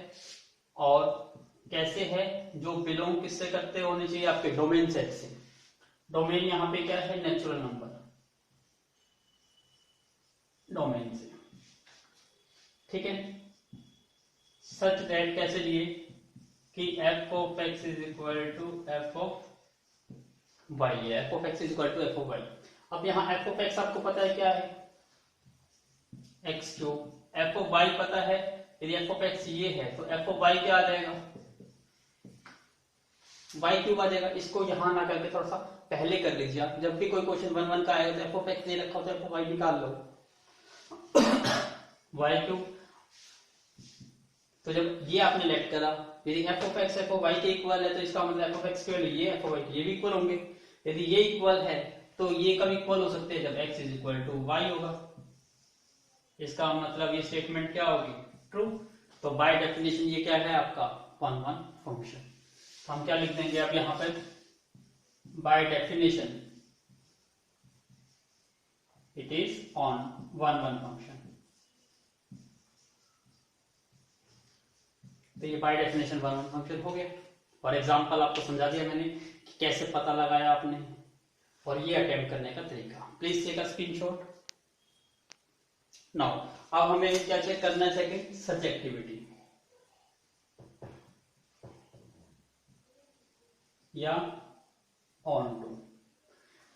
और कैसे है, जो बिलोंग किससे करते होने चाहिए, आपके डोमेन सेट से। डोमेन यहां पे क्या है, नेचुरल नंबर, डोमेन से, ठीक है। सच दैट कैसे लिए कि f of x is equal to f of y है, f of x is equal to f of y। अब यहाँ f of x आपको पता है क्या है, x cube, f of y पता है, यदि f of x ये है तो f of y क्या आ जाएगा, y क्यूब आ जाएगा। इसको यहाँ ना करके थोड़ा सा पहले कर लीजिए आप, जब भी कोई क्वेश्चन 1 1 का आएगा तो f of x दे रखा हो तो f of y निकाल लो, y क्यूब। तो जब ये आपने लेट करा, यदि f of x f of y के इक्वल है तो इसका मतलब f of x के ये f of y ये भी इक्वल होंगे। यदि ये इक्वल है तो ये कब इक्वल हो सकते हैं, जब x is equal to y होगा। इसका मतलब ये स्टेटमेंट क्या होगी, ट्रू। तो बाय डेफिनेशन ये क्या है आपका 1 1 फंक्शन। तो हम क्या लिख देंगे अब यहाँ पर, bye definition it is on 1 1 function. तो ये बाय डेफिनेशन 1 1 फंक्शन हो गया। और एग्जांपल आपको समझा दिया मैंने कि कैसे पता लगाया आपने, और ये अटेम्प्ट करने का तरीका। Please take a screenshot now. अब हमें क्या चेक करना है, सेकंड सब्जेक्टिविटी या ऑन टू।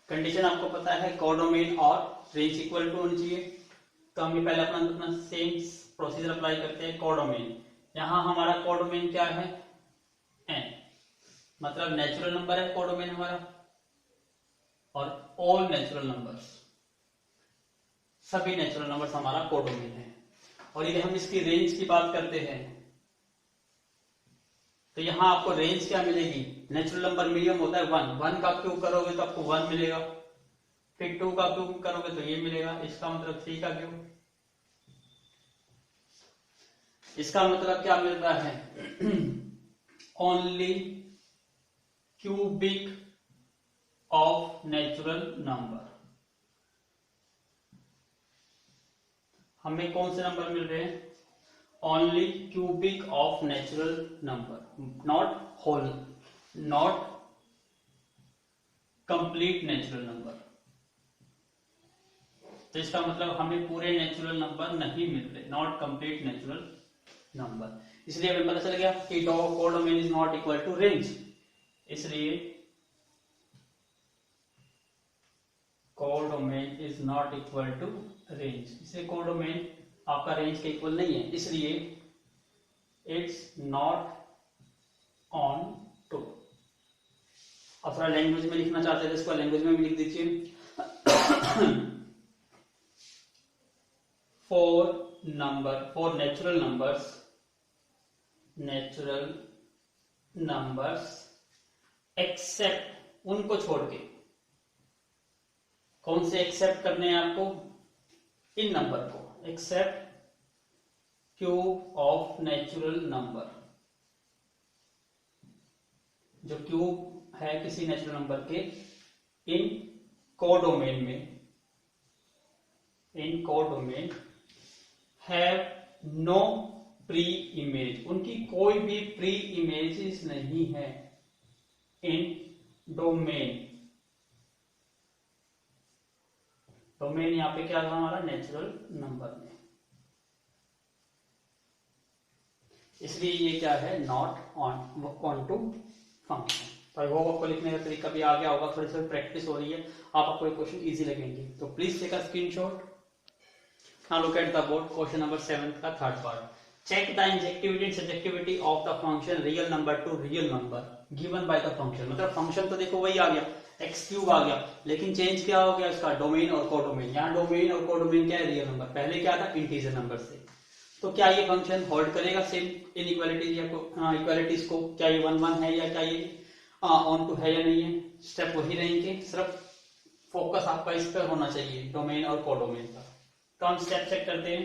कंडीशन आपको पता है, कोडोमेन और रेंज इक्वल टू होनी चाहिए। तो हम पहले अपना सेम प्रोसीजर अप्लाई करते हैं। कोडोमेन, यहां हमारा कोडोमेन क्या है, n, मतलब नेचुरल नंबर है कोडोमेन हमारा, और ऑल नेचुरल नंबर्स, सभी नेचुरल नंबर्स हमारा कोडोमेन है। और यदि हम इसकी रेंज की बात करते हैं तो यहां आपको रेंज क्या मिलेगी, नेचुरल नंबर मीडियम होता है 1, 1 का क्यूब करोगे तो आपको 1 मिलेगा, फिर 2 का क्यूब करोगे तो ये मिलेगा, इसका मतलब 3 का क्यूब, इसका मतलब क्या मिल रहा है, only cubic of natural number. हमें कौन से नंबर मिल रहे हैं, only cubic of natural number, not whole, not complete natural number. तो इसका मतलब हमें पूरे नेचुरल नंबर नहीं मिल रहे, नॉट कंप्लीट नेचुरल नंबर। इसलिए हमें पता चल गया कि codomain is not equal to range, इसलिए codomain is not equal to range, इसलिए कोडोमेन आपका रेंज के इक्वल नहीं है, इसलिए इट्स नॉट ऑन टू। अब थोड़ा लैंग्वेज में लिखना चाहते हैं तो इसको लैंग्वेज में भी लिख दीजिए। फोर नेचुरल नंबर्स एक्सेप्ट, उनको छोड़ के, कौन से एक्सेप्ट करने हैं आपको, इन नंबर को, except cube of natural number, जो क्यूब है किसी नेचुरल नंबर के, इन कोडोमेन में, in codomain have no pre image, उनकी कोई भी प्री इमेजेस नहीं है, इन डोमेन, डोमेन यहां पे क्या था हमारा, नेचुरल नंबर में, इसलिए ये क्या है, नॉट ऑन टू फंक्शन। तो आई होप आपको लिखने का तरीका भी आ गया होगा, थोड़ी सी प्रैक्टिस हो रही है, आपको ये क्वेश्चन इजी लगेंगे। तो please take a screenshot. Now look at the board, question number 7 का third part. Check the injectivity and subjectivity of the function real number to real number given by the function. मतलब फंक्शन तो देखो वही आ गया, एक्स क्यूब आ गया, लेकिन चेंज क्या हो गया उसका, डोमेन और कोडोमेन। यहाँ डोमेन और कोडोमेन क्या है, रियल नंबर, पहले क्या था, इंटीजर नंबर से। तो क्या ये फंक्शन होल्ड करेगा सेम इनइक्वालिटीज या इक्वालिटीज को, क्या ये 1 1 है या क्या ये ऑन टू है या नहीं है, स्टेप वही रहेंगे, सिर्फ फोकस आपका इस पर होना चाहिए, डोमेन और कोडोमेन का। तो हम स्टेप चेक करते हैं।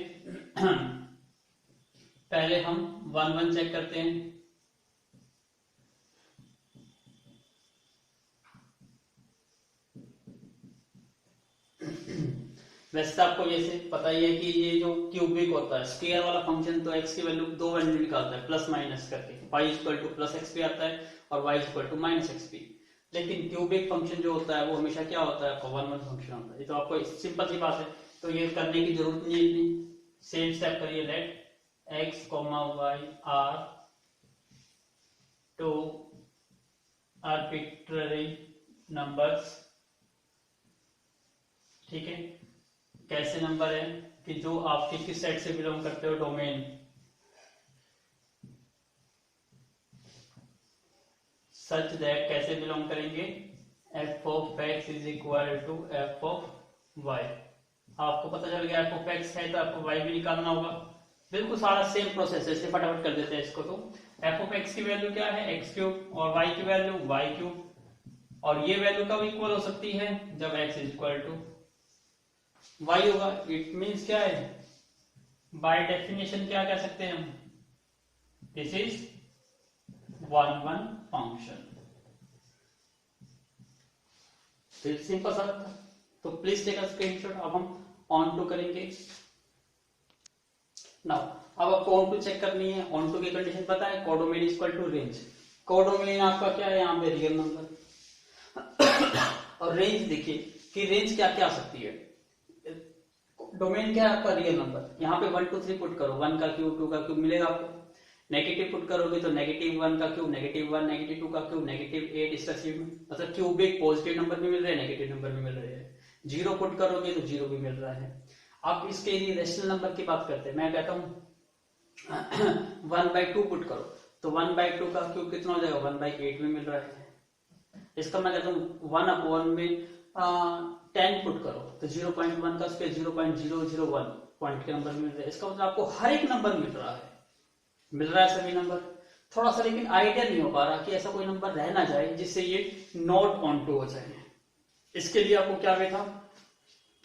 पहले हम 1 1 चेक करते हैं। वैसे तो आपको जैसे पता ही है कि ये जो क्यूबिक होता है, स्क्वायर वाला फंक्शन, तो x की वैल्यू दो वैल्यू निकालता है प्लस माइनस करके, y equal to plus x p आता है और y equal to minus x p. लेकिन क्यूबिक फंक्शन जो होता है वो हमेशा क्या होता है, आपका 1 1 फंक्शन होता है। ये तो आपको सिंपल सी बात है, तो ये करने की जरूरत नहीं है इतनी। सेम स्टेप करिए, let x, y are two arbitrary numbers. ठीक है, कैसे नंबर है कि जो आपके किस सेट से बिलोंग करते हो, डोमेन, सच दैट कैसे बिलोंग करेंगे, f of x is equal to f of y। आपको पता चल गया f ऑफ x है तो आपको y भी निकालना होगा। बिल्कुल सारा सेम प्रोसेस है, इसलिए फटाफट कर देते हैं इसको। तो f ऑफ x की वैल्यू क्या है, x क्यूब, और y की वैल्यू y क्यूब, और ये वैल्यू कब इक्वल हो सकती है, जब x is equal to y होगा। इट मीन्स क्या है, बाय डेफिनेशन क्या कह सकते हैं हम, दिस इज 1 1 फंक्शन। फिर सिंपल सा था, तो प्लीज टेक अ स्क्रीनशॉट। अब हम ऑन टू करेंगे। नाउ अब आपको ऑन टू चेक करनी है। ऑन टू की कंडीशन पता है, codomain equal to range. Codomain आपका क्या है, यहाँ पे रियल नंबर, और रेंज देखिए कि रेंज क्या क्या आ सकती है। डोमेन क्या है आपका, रियल नंबर। यहाँ पे 1 2 3 पुट करो, 1 का क्यूब 2 का क्यूब मिलेगा आपको। नेगेटिव पुट करोगे तो -1 का क्यूब, -1 -2 का क्यूब, -8 इसका क्यूब, मतलब क्यूबिक पॉजिटिव नंबर भी मिल रहे हैं, नेगेटिव नंबर भी मिल रहे हैं। 0 पुट करोगे तो 0 भी मिल रहा है। आप इसके लिए रेशनल नंबर की बात करते हैं, मैं कहता हूँ 1/2 पुट करो तो 1/2 का क्यूब कितना हो जाएगा, 1/8 में मिल रहा है। इसका मैं कहता हूँ 1/1 में 10 पुट करो तो 0.1 का स्क्वायर 0.001 पॉइंट के नंबर मिल रहे हैं। इसका मतलब आपको हर एक नंबर मिल रहा है सभी नंबर। थोड़ा सा लेकिन आइडिया नहीं हो पा रहा कि ऐसा कोई नंबर रह ना जाए जिससे ये नॉट ऑन टू हो जाए। इसके लिए आपको क्या वे था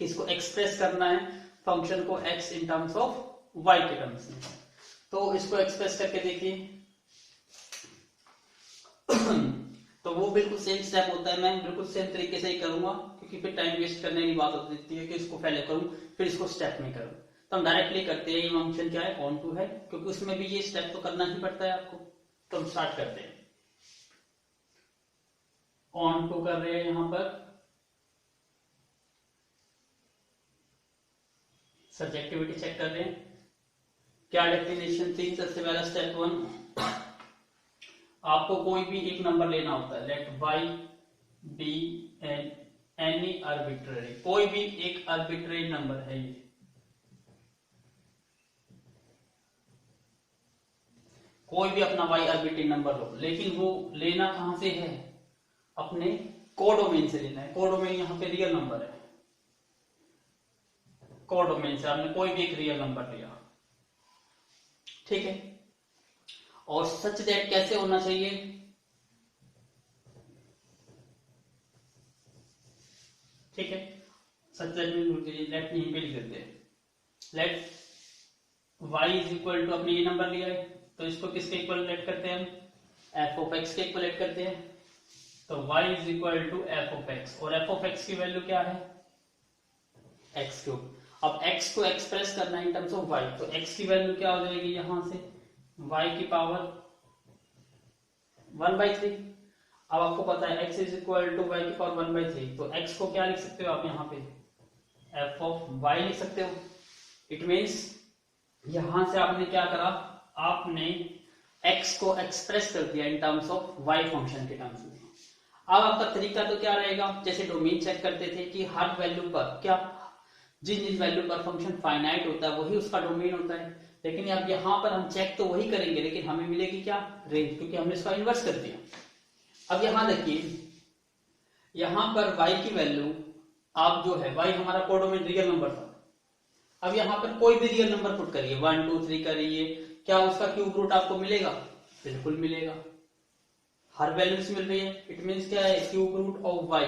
कि इसको एक्सप्रेस करना है फंक्शन को x in terms of y के टर्म्स में। तो इसको एक्सप्रेस करके देखिए। तो वो बिल्कुल सेम स्टेप होता है, मैं बिल्कुल सेम तरीके से ही करूंगा क्योंकि फिर टाइम वेस्ट करने की बात होती है कि इसको पहले करूं फिर इसको स्टेप में करूं। तो हम डायरेक्टली करते हैं, ये फंक्शन क्या है, ऑन टू है, क्योंकि उसमें भी ये स्टेप तो करना ही पड़ता है आपको। तो हम स्टार्ट करते हैं, ऑन टू कर रहे हैं यहां पर, सब्जेक्टिविटी चेक कर रहे हैं, क्या डेफिनेशन थी। सबसे पहला स्टेप 1, आपको कोई भी एक नंबर लेना होता है, let y be any arbitrary, कोई भी एक आर्बिट्ररी नंबर है ये, कोई भी अपना y आर्बिट्ररी नंबर लो, लेकिन वो लेना कहां से है, अपने कोडोमेन से लेना है। कोडोमेन यहाँ पे रियल नंबर है, कोडोमेन से आपने कोई भी एक रियल नंबर लिया, ठीक है। और सच दैट कैसे होना चाहिए, ठीक है, सच दैट में लेट यहीं पे लिख देते हैं, let y is equal to, आपने ये नंबर लिया है तो इसको किसके इक्वल लेट करते हैं हम, f ऑफ x के इक्वल लेट करते हैं। तो y is equal to f of x, और f ऑफ x की वैल्यू क्या है, x क्यूब। अब x को एक्सप्रेस करना है इन टर्म्स ऑफ y, तो x की वैल्यू क्या हो जाएगी यहां से, y की पावर 1/3। अब आपको पता है x is equal to y की पावर 1/3, तो x को क्या लिख सकते हो आप यहाँ पे, f ऑफ y लिख सकते हो। इट मीन्स यहां से आपने क्या करा, आपने x को एक्सप्रेस कर दिया इन टर्म्स ऑफ y फंक्शन के टर्म्स में। अब आपका तरीका तो क्या रहेगा, जैसे डोमेन चेक करते थे कि हर वैल्यू पर क्या, जिन जिन वैल्यू पर फंक्शन फाइनाइट होता है वही उसका डोमेन होता है, लेकिन अब यहां पर हम चेक तो वही करेंगे लेकिन हमें मिलेगी क्या, रेंज, क्योंकि हमने इसका इन्वर्स कर दिया। अब यहां देखिए, यहाँ पर y की वैल्यू आप जो है y हमारा कोडोमेन रियल नंबर था। अब यहाँ पर कोई भी रियल नंबर पुट करिए, 1 2 3 करिए, क्या उसका क्यूब रूट आपको मिलेगा? बिल्कुल मिलेगा। हर वैल्यूज मिल रही है, इट मीन्स क्या है, cube root of y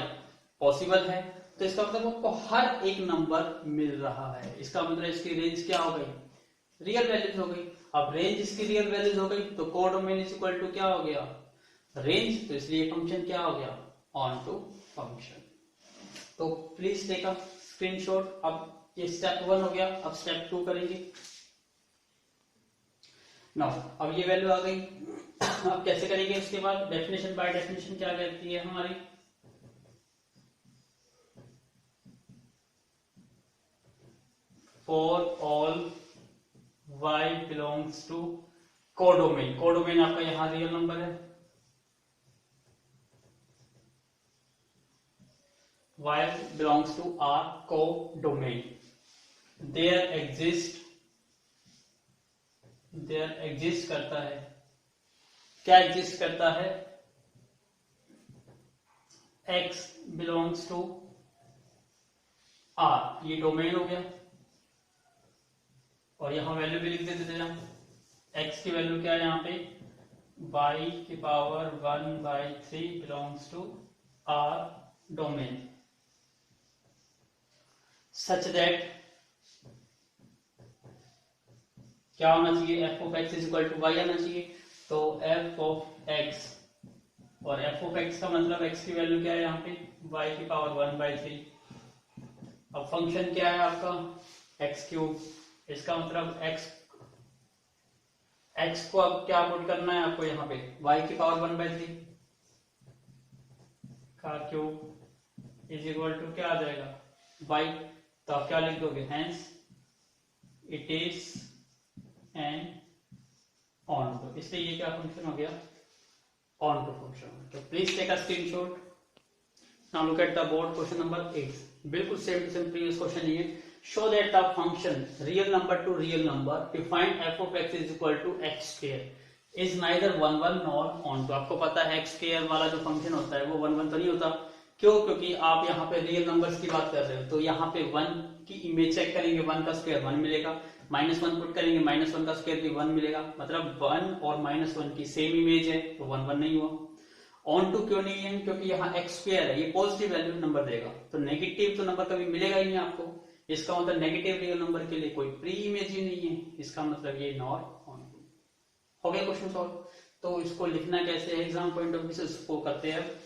possible है। तो इसका मतलब आपको हर एक नंबर मिल रहा है, इसका मतलब इसकी रेंज क्या हो गई? रियल वैल्यूज हो गई। अब रेंज इसकी रियल वैल्यूज हो गई तो कोडोमेन इज इक्वल टू क्या हो गया? रेंज। तो इसलिए फंक्शन क्या हो गया? Onto function. तो प्लीज टेक अ स्क्रीनशॉट। अब ये स्टेप 1 हो गया, अब स्टेप 2 करेंगे। नाउ अब ये वैल्यू आ गई, अब कैसे करेंगे? इसके बाद डेफिनेशन बाय डेफिनेशन क्या कहती है हमारी? For all y belongs to codomain. Codomain आपका यहां रियल नंबर है, y belongs to R codomain. There exist करता है, क्या एग्जिस्ट करता है? x belongs to R, ये डोमेन हो गया। और यहां वैल्यू भी लिख देते थे हम, x की वैल्यू क्या है यहाँ पे? y की power 1/3 belongs to R domain such that क्या होना चाहिए? f of x is equal to y आना चाहिए। तो f of x, और f of x का मतलब x की वैल्यू क्या है यहाँ पे? y की पावर 1/3। अब फंक्शन क्या है आपका? x cube. इसका मतलब x को अब क्या पुट करना है आपको यहाँ पे? y की पावर 1/3 का क्यूब इज इक्वल टू क्या आ जाएगा? y। तो आप क्या लिख दोगे? Hence it is an onto. इसलिए ये क्या फंक्शन हो गया? Onto function. तो please take a screenshot. Now look at the board, question number 8। बिल्कुल same to same previous question ही है। Show that the function real number to real number defined f of x is equal to x square is neither 1 1 nor onto. आपको पता है x स्क्वायर वाला जो फंक्शन होता है वो 1 1 तो नहीं होता। क्यों? क्योंकि आप यहाँ पे रियल नंबर्स की बात कर रहे हो, तो यहाँ पे 1 की इमेज चेक करेंगे, 1 का स्क्वायर 1 मिलेगा, -1 पुट करेंगे, -1 का स्क्वायर भी 1 मिलेगा, मतलब 1 और -1 की सेम इमेज है, तो 1 1 नहीं हुआ। ऑन टू क्यों नहीं है? क्योंकि यहाँ एक्स स्क्वायर है, ये पॉजिटिव वैल्यू नंबर देगा, तो नेगेटिव तो नंबर कभी मिलेगा ही नहीं आपको। इसका मतलब नेगेटिव रियल नंबर के लिए कोई प्री इमेज ही नहीं है, इसका मतलब ये नॉट ऑन टू। हो गया क्वेश्चन सॉल्व। तो इसको लिखना कैसे है एग्जाम पॉइंट ऑफ व्यू से, इसको करते हैं।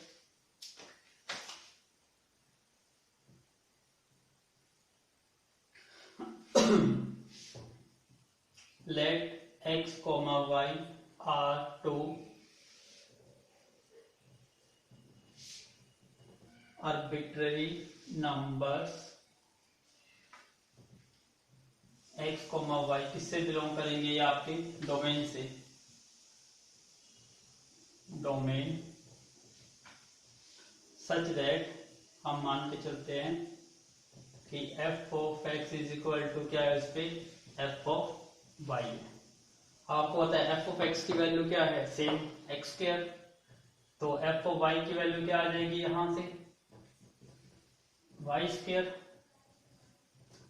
Let x, y are two arbitrary numbers। x, y किससे बिलोंग करेंगे? ये आपके डोमेन से, डोमेन सच दैट हम मान के चलते हैं कि f of x is equal to क्या है? इस पे f of y है। आपको पता है f of x की वैल्यू क्या है? Same x square. तो f of y की वैल्यू क्या आ जाएगी यहां से? y square.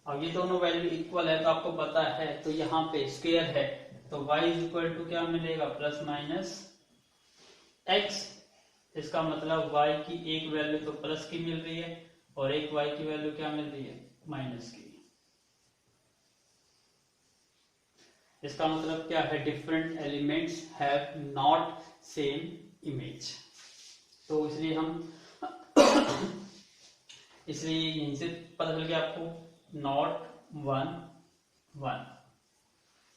अब ये दोनों वैल्यू इक्वल है तो आपको पता है, तो यहाँ पे स्क्वायर है तो y इज इक्वल टू क्या मिलेगा? Plus minus x। इसका मतलब y की एक वैल्यू तो प्लस की मिल रही है और एक y की वैल्यू क्या मिल रही है? माइनस की। इसका मतलब क्या है? Different elements have not same image. तो इसलिए हम इसलिए यहीं से पता चल गया आपको नॉट 1 1।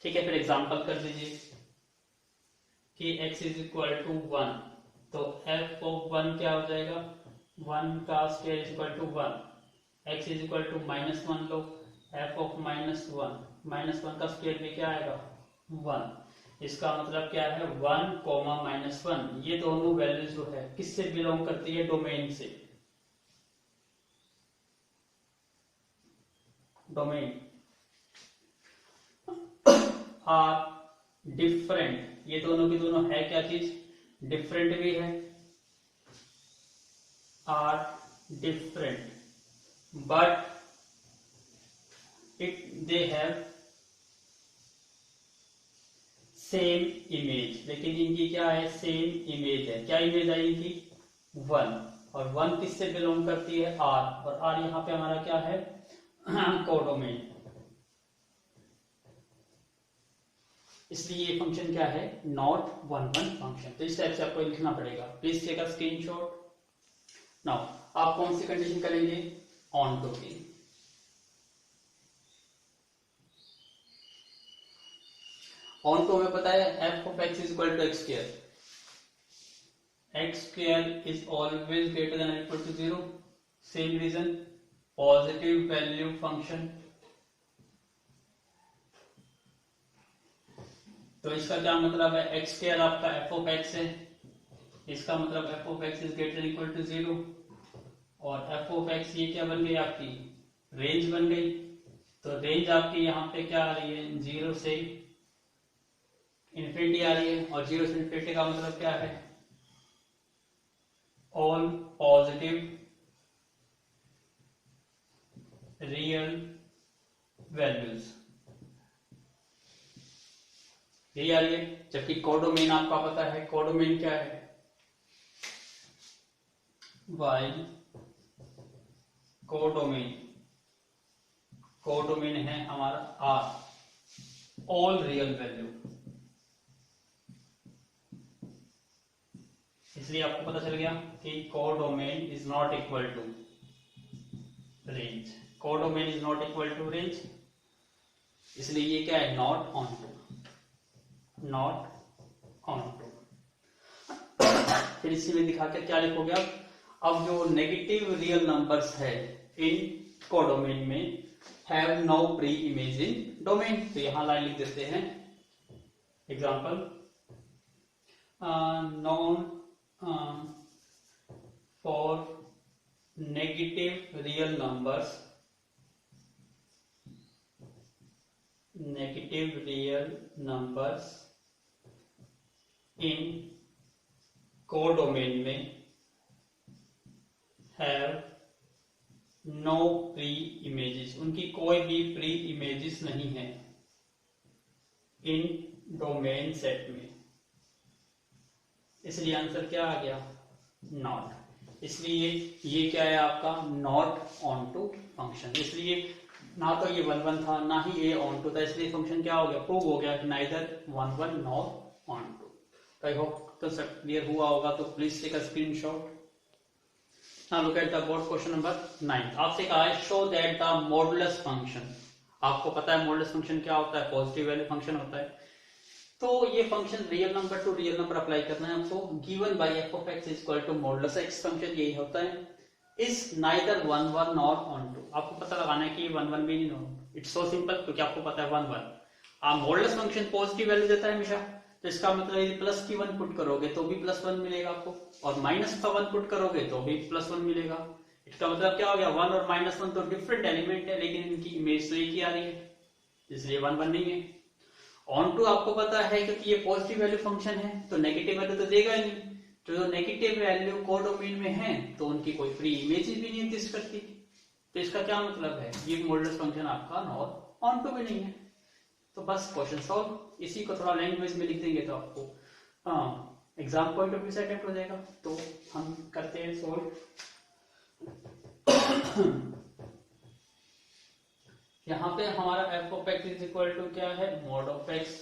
ठीक है, फिर एग्जांपल कर दीजिए कि x इज इक्वल टू 1, तो f ऑफ 1 क्या हो जाएगा? 1 का square is equal to 1। x is equal to -1 लो, f ऑफ -1 का स्क्वायर भी क्या आएगा? 1। इसका मतलब क्या है? 1, -1। ये दोनों वैल्यूज जो है किससे बिलोंग करती है? डोमेन से। डोमेन आर डिफरेंट, ये दोनों की दोनों है क्या चीज? डिफरेंट भी है are different but they have same image, लेकिन इनकी क्या है, सेम इमेज है। क्या इमेज आई इनकी, 1, और 1 किससे बिलोंग करती है, आर, और आर यहाँ पे हमारा क्या है, कोडोमेन। इसलिए ये फंक्शन क्या है, नॉट 1 1 फंक्शन। तो इस टाइप से आपको लिखना पड़ेगा। Please take a screenshot. Now आप कौन सी कंडीशन करेंगे, ऑन टू की। ऑन टू हमें पता है f of x is equal to x square, x square is always greater than equal to 0। Same reason, positive value function. तो इसका क्या मतलब है, एक्स स्क्वायर आपका एफ ऑफ एक्स है, इसका मतलब f of x is greater equal to 0, और एफ ऑफ एक्स ये क्या बन गई आपकी, रेंज बन गई। तो रेंज आपकी यहाँ पे क्या आ रही है, 0 से इन्फिनिटी आ रही है, और 0 से इन्फिनिटी का मतलब क्या है, ऑल पॉजिटिव रियल वैल्यूज, यही आ रही है। जबकि कोडोमेन आपका पता है, कोडोमेन क्या है, वाई कोडोमेन, कोडोमेन है हमारा आर, ऑल रियल वैल्यू। इसलिए आपको पता चल गया कि codomain is not equal to range, codomain is not equal to range. इसलिए ये क्या है, not onto, not onto. फिर इसी में दिखा के क्या लिखोगे आप, अब जो नेगेटिव रियल नंबर्स है इन कोडोमेन में have no pre image in domain. तो यहां लाइन लिख देते हैं, example, non for negative real numbers, negative real numbers in codomain में have no pre images, उनकी कोई भी प्री इमेजेस नहीं है इन डोमेन सेट में। इसलिए आंसर क्या आ गया, नॉट। इसलिए ये क्या है आपका, नॉट ऑन टू फंक्शन। इसलिए ना तो ये 1 1 था, ना ही ये ऑन टू था, इसलिए फंक्शन क्या हो गया, प्रूव हो गया कि नाइदर 1 1 नॉर ऑन टू। तो आई होप कंसेप्ट क्लियर हुआ होगा। तो please take a screenshot. Now look at the board question number 9। आपसे कहा है show that the modulus function, आपको पता है मॉडुलस फंक्शन क्या होता है, पॉजिटिव वैल्यू फंक्शन होता है। तो ये function real number to real number apply करना है आपको, given by f of x equal to modulus x function, यही होता है, is neither 1 1 nor onto. आपको पता लगाना है कि 1 1 भी नहीं हो, इट्स सो सिंपल, क्योंकि आपको पता है 1 1 आप मॉडुलस फंक्शन पॉजिटिव वैल्यू देता है हमेशा। तो इसका मतलब यदि प्लस की 1 पुट करोगे तो भी +1 मिलेगा आपको, और माइनस का 1 पुट करोगे तो भी +1 मिलेगा। इसका मतलब क्या हो गया, 1 और -1 तो डिफरेंट एलिमेंट है, लेकिन इनकी इमेज तो एक ही आ रही है, इसलिए 1 1 नहीं है। ऑन टू आपको पता है क्योंकि ये पॉजिटिव वैल्यू फंक्शन है, तो नेगेटिव वैल्यू तो देगा ही नहीं। तो जो नेगेटिव वैल्यू कोडोमेन में है तो उनकी कोई फ्री इमेज भी नहीं एग्जिस्ट करती। तो इसका क्या मतलब है, ये मॉडुलस फंक्शन आपका नॉट ऑन टू भी नहीं है। तो बस क्वेश्चन सॉल्व। इसी को थोड़ा लैंग्वेज में लिख देंगे तो आपको एग्जाम पॉइंट ऑफ व्यू से अटेम्प्ट हो जाएगा। तो हम करते हैं सॉल्व। यहाँ पे हमारा f of x is equal to क्या है, मोड ऑफ एक्स,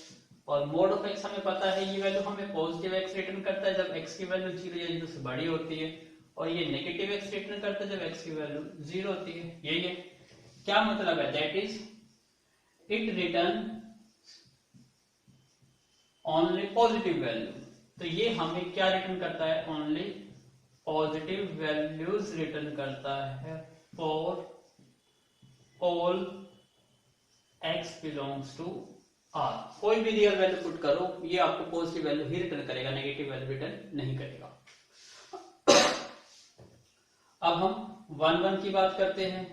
और मोड ऑफ एक्स हमें पता है ये वैल्यू हमें पॉजिटिव एक्स रिटर्न करता है जब एक्स की वैल्यू 0 या 0 से बड़ी होती है, और ये नेगेटिव एक्स रिटर्न करता है जब एक्स की वैल्यू 0 होती है। यही है, क्या मतलब है, that is it return only positive value. तो ये हमें क्या रिटर्न करता है, ओनली पॉजिटिव वैल्यूज रिटर्न करता है for all x belongs to r। कोई भी रियल वैल्यू पुट करो ये आपको पॉजिटिव वैल्यू ही रिटर्न करेगा, नेगेटिव वैल्यू रिटर्न नहीं करेगा। अब हम 1 1 की बात करते हैं।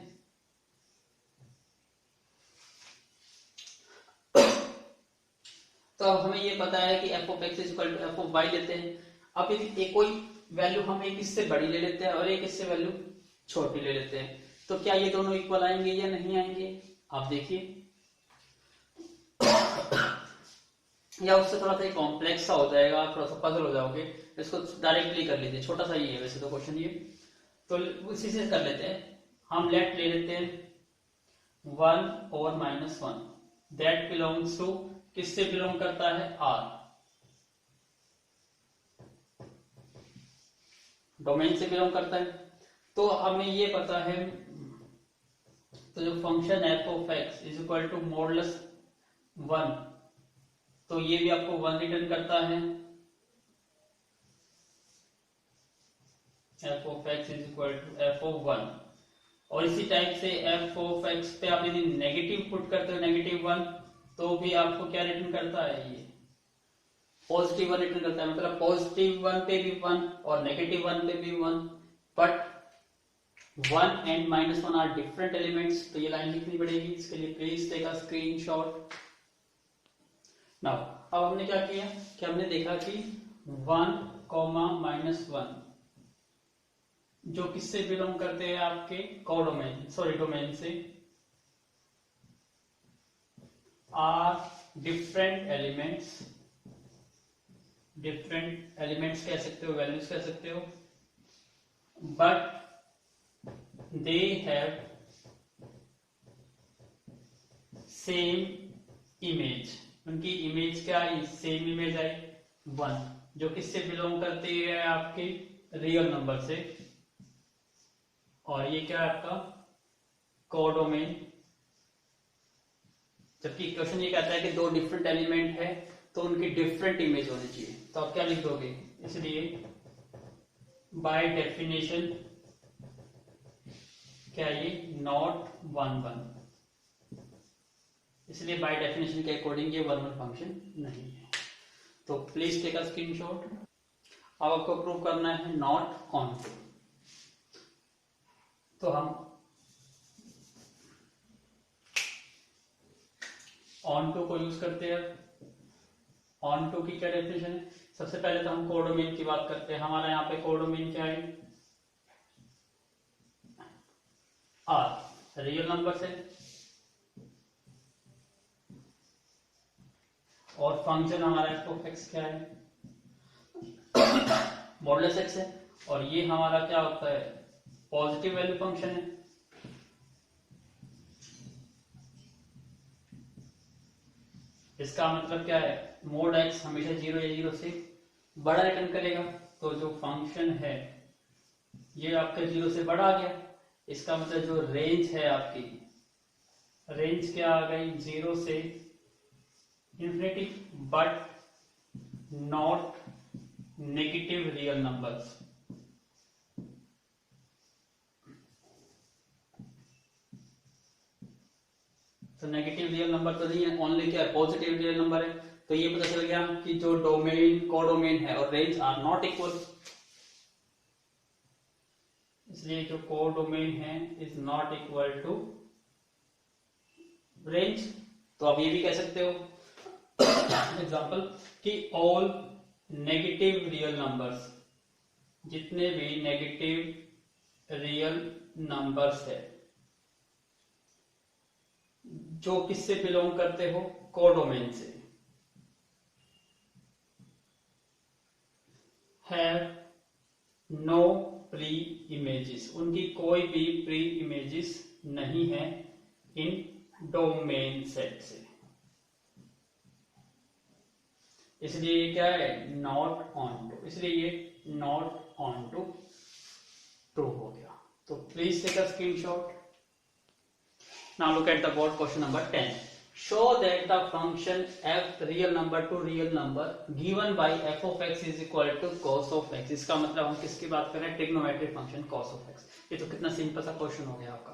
तो अब हमें ये पता है कि f of x is equal to f of y लेते हैं। अब यदि कोई वैल्यू हम एक इससे बड़ी ले लेते हैं और एक इससे वैल्यू छोटी ले लेते हैं, तो क्या ये दोनों इक्वल आएंगे या नहीं आएंगे? आप देखिए, या उससे थोड़ा सा कॉम्प्लेक्स सा हो जाएगा, थोड़ा सा पजल हो जाओगे। इसको डायरेक्टली कर लीजिए, छोटा सा ही है वैसे तो क्वेश्चन ये, तो उसी से कर लेते हैं। हम लेफ्ट ले लेते हैं 1 और -1, दैट बिलोंग्स टू, किससे बिलोंग करता है? आर, डोमेन से बिलोंग करता है। तो हमें ये पता है, तो जो function f of x is equal to modulus 1, तो ये भी आपको 1 रिटर्न करता है। F of x is equal to f of 1, और इसी टाइप से एफ ऑफ एक्स पे आप यदि नेगेटिव पुट करते हो, -1, तो भी आपको क्या रिटर्न करता है? ये पॉजिटिव 1 रिटर्न करता है। मतलब पॉजिटिव 1 पे भी 1 और -1 पे भी 1, but 1 and -1 are different elements. तो ये लाइन लिखनी पड़ेगी, इसके लिए please take a screenshot. Now अब हमने क्या किया कि हमने देखा कि 1, -1 जो किससे बिलोंग करते हैं? आपके कोडोमेन, डोमेन से, आर डिफरेंट एलिमेंट्स कह सकते हो, वैल्यूज कह सकते हो, but they have same image. उनकी इमेज क्या आई? सेम इमेज आई 1, जो किससे बिलोंग करते हैं? आपके रियल नंबर से। और ये क्या है? आपका कोडोमेन। जबकि क्वेश्चन ये कहता है कि दो डिफरेंट एलिमेंट है तो उनकी डिफरेंट इमेज होनी चाहिए, तो आप क्या लिख दोगे? इसलिए बाय डेफिनेशन क्या ये नॉट 1, इसलिए बाय डेफिनेशन के अकॉर्डिंग ये 1 फंक्शन नहीं है। तो प्लीज टेक अ स्क्रीनशॉट। अब आपको प्रूव करना है नॉट ऑन टू, तो हम ऑन टू को यूज करते हैं। ऑन टू की क्या डेफिनेशन है? सबसे पहले तो हम कोडोमेन की बात करते हैं। हमारा यहाँ पे कोडोमेन क्या है? आर, रियल नंबर है, और फंक्शन हमारा एफ ऑफ एक्स क्या है? मॉडुलस एक्स है, और ये हमारा क्या होता है? पॉजिटिव वैल्यू फंक्शन है। इसका मतलब क्या है? मोड एक्स हमेशा 0 या 0 से बड़ा रिटर्न करेगा, तो जो फंक्शन है ये आपका 0 से बड़ा आ गया। इसका मतलब जो रेंज है आपकी, रेंज क्या आ गई? 0 से infinity, but not negative real numbers. तो नेगेटिव रियल नंबर तो नहीं है, ओनली क्या है? पॉजिटिव रियल नंबर है। तो ये पता चल गया कि जो डोमेन, कोडोमेन है और रेंज आर नॉट इक्वल, इसलिए जो कोडोमेन है is not equal to range. तो आप ये भी कह सकते हो एग्जांपल कि ऑल नेगेटिव रियल नंबर्स, जितने भी नेगेटिव रियल नंबर्स है जो किससे बिलोंग करते हो? कोडोमेन से, हैव नो प्री इमेजेस, उनकी कोई भी प्री इमेजेस नहीं है इन डोमेन सेट से। इसलिए ये क्या है? नॉट ऑन टू, इसलिए ये नॉट ऑन टू ट्रू हो गया। तो please take a screenshot. Now look at the board question number 10. Show that the function f real number to real number given by f of x is equal to cos of x। इसका मतलब हम किसकी बात कर रहे हैं? Trigonometric function cos of x। ये तो कितना सिंपल सा क्वेश्चन हो गया आपका।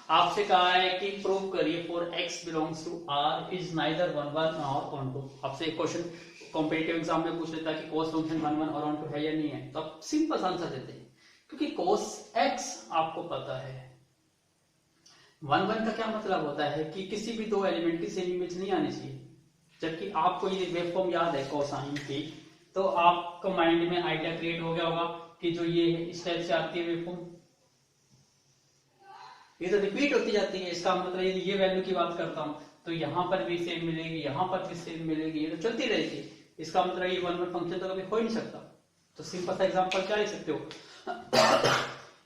आपसे कहा है कि प्रूव करिए for x belongs to r is neither 1 1 और ऑन टू। आपसे एक क्वेश्चन कॉम्पिटिटिव एग्जाम में पूछ लेता है कि cos फंक्शन 1 1 और ऑन टू है या नहीं है, तो आप सिंपल आंसर देते हैं, क्योंकि cos x आपको पता है। 1 1 का क्या मतलब होता है कि किसी भी दो एलिमेंट की सेम इमेज नहीं आनी चाहिए। जबकि आपको ये वेव फॉर्म याद है कोसाइन की, तो आपको माइंड में आइडिया क्रिएट हो गया होगा कि जो ये है इस टाइप से आती है वेवफॉर्म, ये तो रिपीट होती जाती है। इसका मतलब ये वैल्यू की बात करता हूं तो यहाँ पर भी सेम मिलेगी, यहाँ पर भी सेम मिलेगी, ये तो चलती रहेगी। इसका मतलब ये वन वन फंक्शन तो कभी हो ही नहीं सकता। तो सिंपल सा एग्जांपल क्या ले सकते हो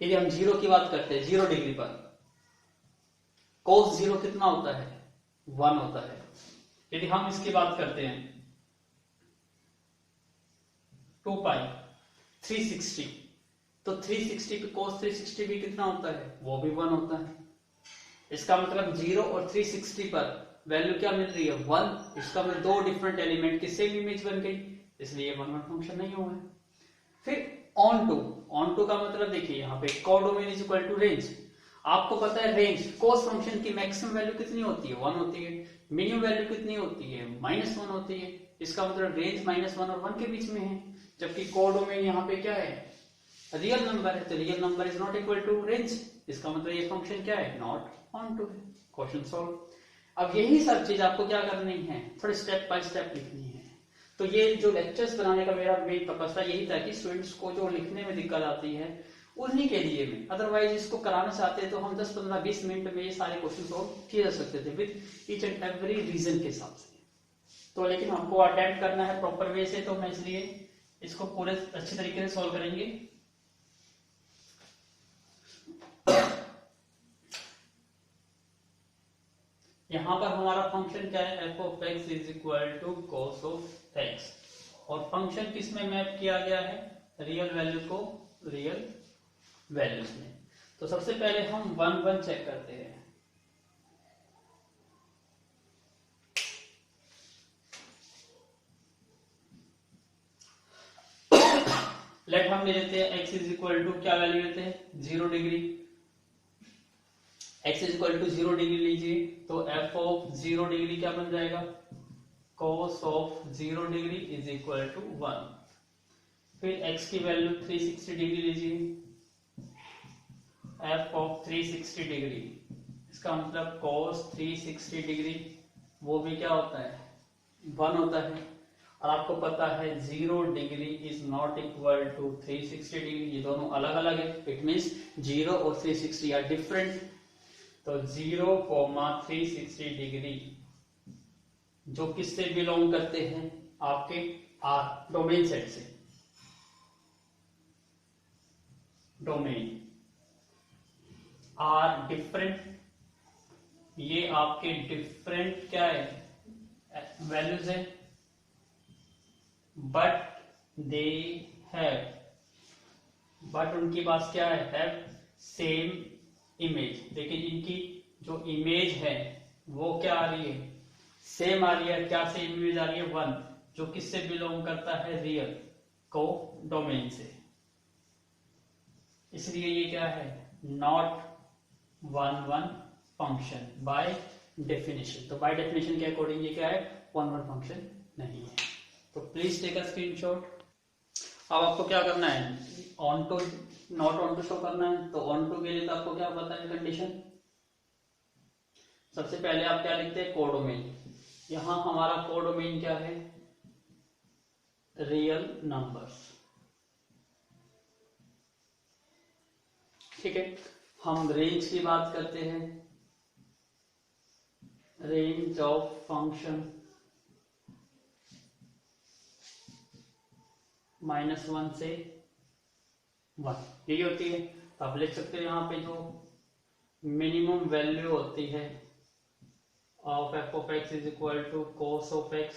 यदि हम जीरो की बात करते हैं, 0 डिग्री पर cos 0 कितना होता है, 1 होता है। यदि हम इसकी बात करते हैं 2 पाई 360, तो 360 पे cos 360 भी कितना होता है, वो भी 1 होता है। इसका मतलब 0 और 360 पर वैल्यू क्या मिल रही है, 1। इसका मतलब दो डिफरेंट एलिमेंट की सेम इमेज बन गई, इसलिए वन वन फंक्शन नहीं हुआ है। फिर ऑन टू का मतलब देखिए यहाँ पे codomain is equal to range. आपको पता है रेंज कोस फंक्शन की मैक्सिमम वैल्यू कितनी होती है, 1 होती है। मिनिमम वैल्यू कितनी होती है, -1 होती है। इसका मतलब रेंज -1 और 1 के बीच में है, जबकि कोडोमेन यहाँ पे क्या है, रियल नंबर है, तो real number is not equal to range. इसका मतलब ये फंक्शन क्या है, नॉट ऑन टू है। Question solve. अब यही सब चीज आपको क्या करनी है, थोड़ी स्टेप बाय स्टेप लिखनी है। तो ये जो लेक्चर्स बनाने का मेरा मेन पर्पस था यही था कि स्टूडेंट्स को जो लिखने में दिक्कत आती है उन्हीं के लिए में, अदरवाइज इसको कराना चाहते हैं तो हम 10 15 20 मिनट में ये सारे क्वेश्चन सॉल्व किए जा सकते थे with each and every reason के हिसाब से। तो लेकिन हमको अटेम्प्ट करना है प्रॉपर वे से, तो मैं इसलिए इसको पूरे अच्छे तरीके से सॉल्व करेंगे। यहां पर हमारा फंक्शन क्या है, f of x is equal to cos of x, और फंक्शन किस में मैप किया गया है, रियल वैल्यू को रियल वैल्यूज में। तो सबसे पहले हम 1 1 चेक करते हैं। लेट हम ले लेते हैं x इज इक्वल टू क्या वैल्यू लेते हैं, 0 degree. x is equal to 0 degree लीजिए तो f ऑफ 0 डिग्री क्या बन जाएगा, cos of 0 degree is equal to 1। फिर x की वैल्यू 360 डिग्री लीजिए, f ऑफ 360 डिग्री, इसका मतलब cos 360 डिग्री वो भी क्या होता है, 1 होता है। और आपको पता है 0 degree is not equal to 360 degree, ये दोनों अलग अलग है। इट मीन्स 0 और 360 आर डिफरेंट। तो 0, 360 डिग्री जो किससे बिलोंग करते हैं, आपके आर डोमेन सेट से, डोमेन आर डिफरेंट, ये आपके डिफरेंट क्या है, वैल्यूज है, बट दे हैव, बट उनके पास क्या है सेम इमेज। लेकिन इनकी जो इमेज है वो क्या आ रही है, सेम आ रही है। क्या सेम इमेज आ रही है, 1, जो किससे बिलोंग करता है, रियल को डोमेन से। इसलिए ये क्या है, नॉट 1 1 फंक्शन बाय डेफिनेशन। तो बाय डेफिनेशन के अकॉर्डिंग ये क्या है, 1 1 फंक्शन नहीं है। तो प्लीज टेक अ स्क्रीनशॉट। अब आपको क्या करना है, onto not onto show करना है। तो ऑन टू के लिए तो आपको क्या पता है कंडीशन, सबसे पहले आप क्या लिखते हैं, कोडोमेन। यहां हमारा कोडोमेन क्या है, रियल नंबर्स। ठीक है, हम रेंज की बात करते हैं, रेंज ऑफ फंक्शन -1 से 1 यही होती है। तो आप लिख सकते हैं यहाँ पे जो मिनिमम वैल्यू होती है of f of x is equal to cos of x,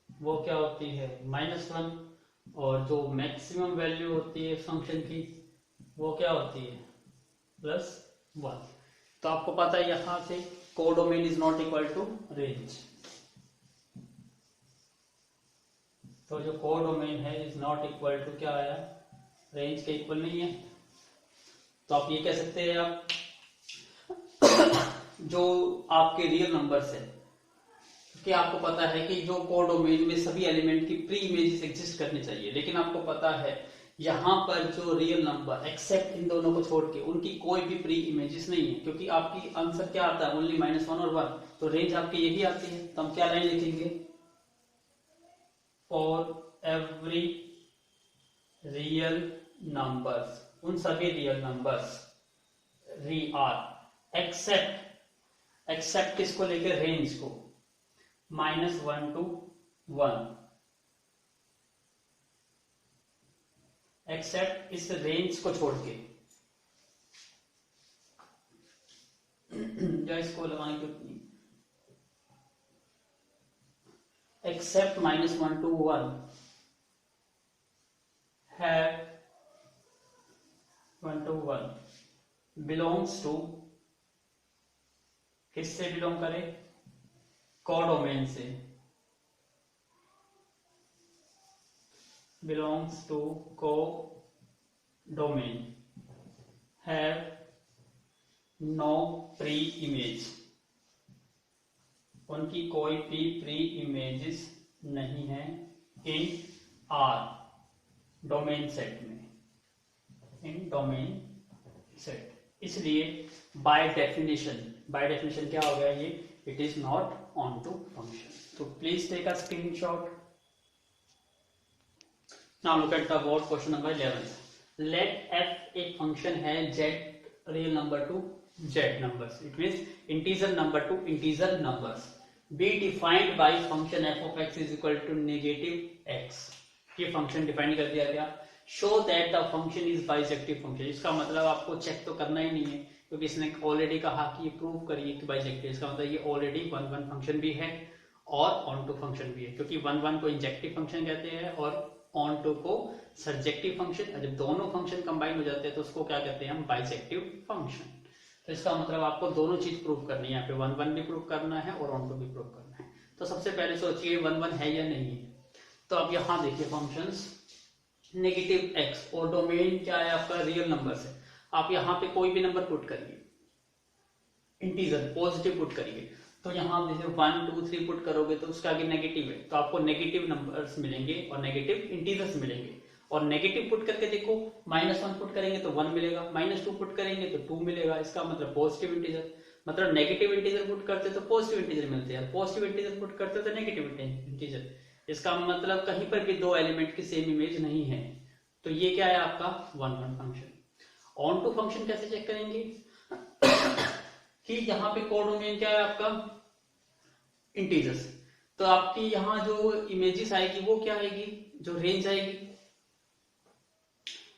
वो क्या होती है, -1। और जो मैक्सिमम वैल्यू होती है फंक्शन की वो क्या होती है, +1। तो आपको पता है यहां से codomain is not equal to range. तो जो कोडोमेन है इज नॉट इक्वल टू क्या आया, रेंज के इक्वल नहीं है। तो आप ये कह सकते हैं आप जो आपके रियल नंबर्स है, कि आपको पता है कि जो कोडोमेन में सभी एलिमेंट की प्री इमेजेस एग्जिस्ट करनी चाहिए, लेकिन आपको पता है यहां पर जो रियल नंबर एक्सेप्ट इन दोनों को छोड़ के उनकी कोई भी प्री इमेजेस नहीं है, क्योंकि आपकी आंसर क्या आता है, ओनली -1 और 1। तो रेंज आपकी यही आती है। तो हम क्या लाइन लिखेंगे, फॉर एवरी रियल नंबर्स, उन सभी रियल नंबर्स एक्सेप्ट किसको लेकर, रेंज को, -1 to 1, एक्सेप्ट इस रेंज को छोड़ के या इसको लगाने की उतनी, accept -1 to 1 have 1 to 1 belongs to, किससे बिलोंग करे, कोडोमेन से, belongs to codomain, have no pre-image, उनकी कोई भी प्री इमेजेस नहीं है इन आर डोमेन सेट में, इन डोमेन सेट। इसलिए बाय डेफिनेशन क्या हो गया ये, it is not onto function. तो please take a screenshot. Now look at the word question number 11। Let f एक फंक्शन है z real number to z numbers, it means integer number to integer numbers, be defined by function f of x is equal to -x। ये फंक्शन डिफाइन कर दिया गया। Show that the function is bijective function. इसका मतलब आपको चेक तो करना ही नहीं है, क्योंकि इसने ऑलरेडी कहा कि ये प्रूव करिए कि बाइजेक्टिव। इसका मतलब ये ऑलरेडी 1 फंक्शन भी है और ऑन टू फंक्शन भी है, क्योंकि 1 को इंजेक्टिव फंक्शन कहते हैं और ऑन टू को सर्जेक्टिव फंक्शन। जब दोनों फंक्शन कंबाइन हो जाते हैं तो उसको क्या कहते हैं हम, बाइजेक्टिव फंक्शन। तो इसका मतलब आपको दोनों चीज प्रूव करनी है, यहाँ पे 1 भी प्रूव करना है और ऑन टू भी प्रूव करना है। तो सबसे पहले सोचिए 1 है या नहीं है। तो अब यहाँ देखिए फंक्शंस -x और डोमेन क्या है आपका, रियल नंबर है। आप यहाँ पे कोई भी नंबर पुट करिए, इंटीजर पॉजिटिव पुट करिए, तो यहाँ जैसे 1 2 3 पुट करोगे तो उसका आगे नेगेटिव है, तो आपको नेगेटिव नंबर्स मिलेंगे और नेगेटिव इंटीजर्स मिलेंगे। और नेगेटिव पुट करके देखो, -1 पुट करेंगे तो 1 मिलेगा, -2 पुट करेंगे तो 2 मिलेगा। इसका मतलब पॉजिटिव इंटीजर, मतलब नेगेटिव इंटीजर पुट करते तो पॉजिटिव इंटीजर मिलते हैं, पॉजिटिव इंटीजर पुट करते तो नेगेटिव इंटीजर। इसका मतलब कहीं पर भी दो एलिमेंट की सेम इमेज नहीं है। तो ये क्या है आपका 1 फंक्शन। ऑन टू फंक्शन कैसे चेक करेंगे कि यहाँ पे कोडोमेन क्या है आपका, इंटीजर्स। तो आपकी यहाँ जो इमेजेस आएगी वो क्या आएगी, जो रेंज आएगी।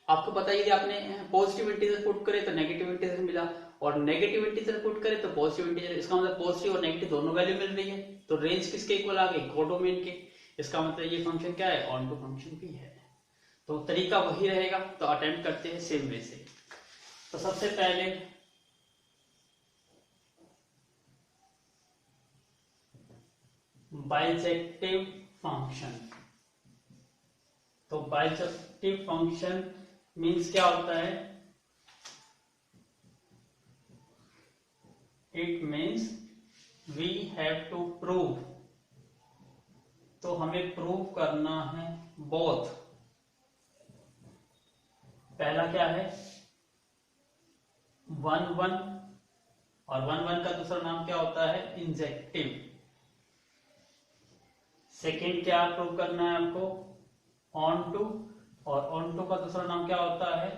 आपको पता है यदि आपने पॉजिटिव इंटीजर पुट करे तो नेगेटिव इंटीजर मिला, और नेगेटिव इंटीजर पुट करे तो पॉजिटिव इंटीजर। इसका मतलब पॉजिटिव और नेगेटिव दोनों वैल्यू मिल रही है, तो रेंज किसके इक्वल आ गई, कोडोमेन के। इसका मतलब ये फंक्शन क्या है, ऑन टू फंक्शन भी है। तो तरीका वही रहेगा। तो अटेम्प्ट करते हैं सेम वे से। तो सबसे पहले बाइजेक्टिव फंक्शन। तो बाइजेक्टिव फंक्शन मीन्स क्या होता है, it means we have to prove. तो हमें प्रूव करना है बोथ। पहला क्या है 1 और 1 का दूसरा नाम क्या होता है, इंजेक्टिव। सेकेंड क्या प्रूव करना है आपको, ऑन टू, और ऑन टू का दूसरा नाम क्या होता है,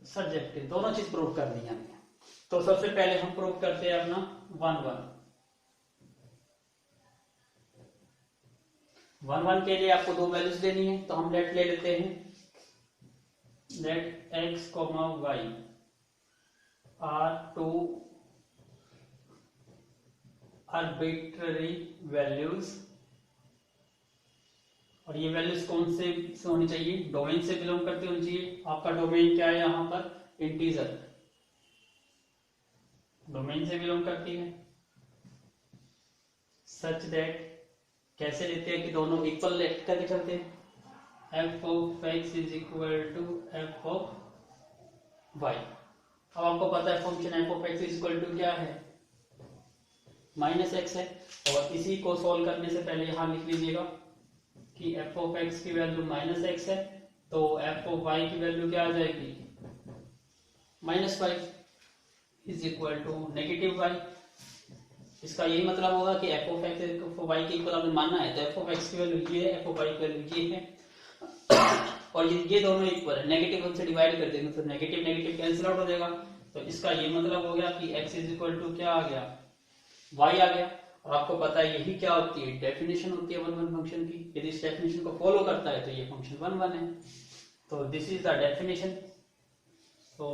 सर्जेक्टिव। दोनों चीज प्रूव करनी है हमें। तो सबसे पहले हम प्रूव करते हैं अपना 1 के लिए आपको दो वैल्यूज देनी है। तो हम लेट ले लेते हैं, let x, y are two arbitrary values. और ये वैल्यूज कौन से होनी चाहिए, डोमेन से बिलोंग करती होनी चाहिए। आपका डोमेन क्या है यहाँ पर, इंटीजर, डोमेन से बिलोंग करती है। सच दैट, कैसे लेते हैं कि दोनों इक्वल लेट करके चलते हैं, f of x is equal to f of y। अब आपको पता है function f of x is equal to क्या है, -x है। और इसी को सोल्व करने से पहले यहां लिख लीजिएगा कि f of x की वैल्यू -x है, तो f of y की वैल्यू क्या आ जाएगी, -y is equal to -y। इसका यही मतलब होगा कि f of x y के इक्वल आपने मानना है, तो f of x की वैल्यू ये है, f of y की वैल्यू ये है। और ये दोनों इक्वल है, नेगेटिव 1 से डिवाइड कर देंगे तो नेगेटिव नेगेटिव कैंसिल आउट हो जाएगा। तो इसका ये मतलब हो गया कि x इज इक्वल टू क्या आ गया, y आ गया। और आपको पता है यही क्या होती है, डेफिनेशन होती है वन वन फंक्शन की। यदि इस डेफिनेशन को फॉलो करता है तो ये फंक्शन वन वन है। तो दिस इज द डेफिनेशन। तो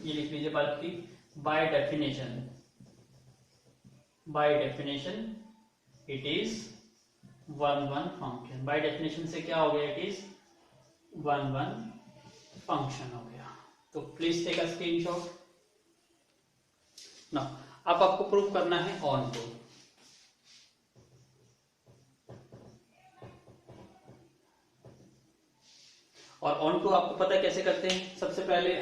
ये लिख लीजिए बात की, bye definition it is one one function. By definition से क्या हो गया, it is one one function हो गया। तो प्लीज टेक अ स्क्रीनशॉट। ना अब आपको प्रूव करना है ऑन टू। और ऑन टू आपको पता है कैसे करते हैं। सबसे पहले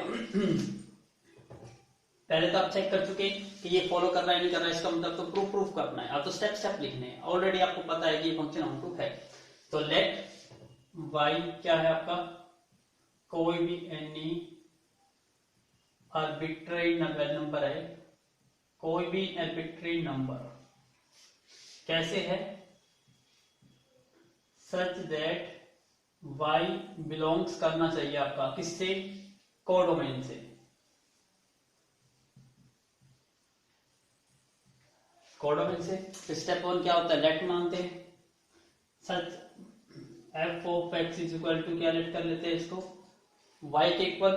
पहले तो आप चेक कर चुके कि ये फॉलो कर रहा है नहीं कर रहा है, इसका मतलब तो प्रूफ करना है। अब तो स्टेप स्टेप लिखने हैं, ऑलरेडी आपको पता है कि ये फंक्शन ऑन टू है। तो लेट y क्या है आपका, कोई भी एनी आर्बिट्रेरी नंबर है, कोई भी आर्बिट्रेरी नंबर कैसे है, सच दैट y बिलोंग्स करना चाहिए आपका किससे, कोडोमेन से। कोडोमेन से स्टेप 1 क्या होता है, लेट मानते हैं। Such f of x is equal to क्या लेट कर लेते हैं इसको, y के इक्वल।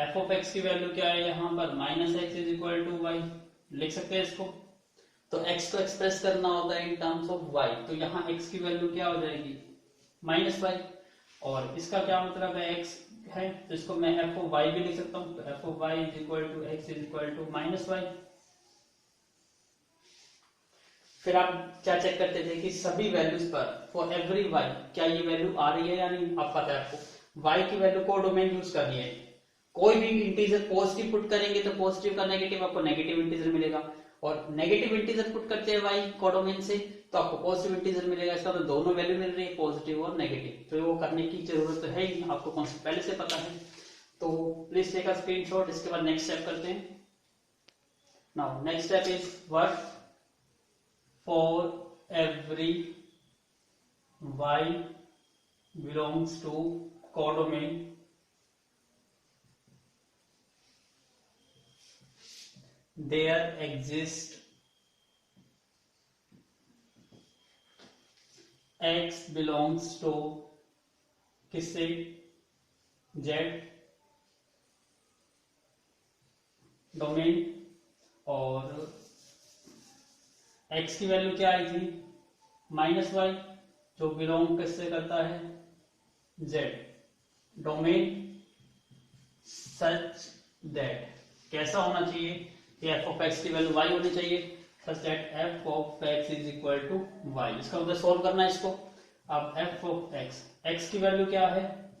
f ऑफ x की वैल्यू क्या है यहाँ पर, minus x is equal to y, लिख सकते हैं इसको। तो x को एक्सप्रेस करना होता है इन टर्म्स ऑफ y, तो यहाँ x की वैल्यू क्या हो जाएगी, माइनस वाई। और इसका क्या मतलब है, x है तो इसको मैं f ऑफ y भी लिख सकता हूँ। तो f of y is equal to x is equal to minus y. फिर आप क्या चेक करते थे कि सभी वैल्यूज पर फॉर एवरी y क्या ये वैल्यू आ रही है या नहीं। आप पता है आपको y की वैल्यू को डोमेन यूज करनी है। कोई भी इंटीजर पॉजिटिव पुट करेंगे तो पॉजिटिव का नेगेटिव आपको नेगेटिव इंटीजर मिलेगा, और नेगेटिव इंटीजर पुट करते हैं y कोडोमेन से तो आपको पॉजिटिव इंटीजर मिलेगा। इसका तो दोनों वैल्यू मिल रही है, पॉजिटिव और नेगेटिव। तो वो करने की जरूरत तो है ही, आपको कॉन्सेप्ट पहले से पता है। तो प्लीज टेक अ स्क्रीनशॉट। इसके बाद नेक्स्ट स्टेप करते हैं। Now next step is what, for every y belongs to codomain there exists x belongs to किससे, z डोमेन। और x की वैल्यू क्या आई थी, माइनस वाई, जो बिलोंग किससे करता है, z डोमेन सच दैट कैसा होना चाहिए कि f ऑफ x की वैल्यू y होनी चाहिए, such that f of x is equal to y। इसका मतलब सोल्व करना है इसको। अब f ऑफ x की वैल्यू क्या है,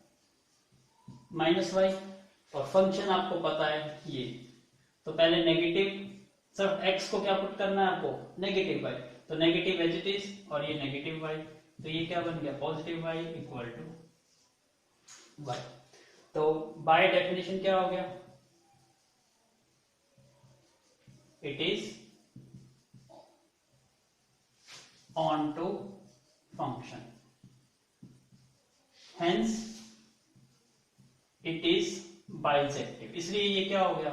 माइनस वाई, और फंक्शन आपको पता है ये। तो पहले नेगेटिव, सिर्फ x को क्या पुट करना है आपको, नेगेटिव y, तो नेगेटिव एज इट इज, और ये नेगेटिव y, तो ये क्या बन गया, positive y equal to y। तो बाय डेफिनेशन क्या हो गया, it is onto function, hence it is bijective. इसलिए ये क्या हो गया,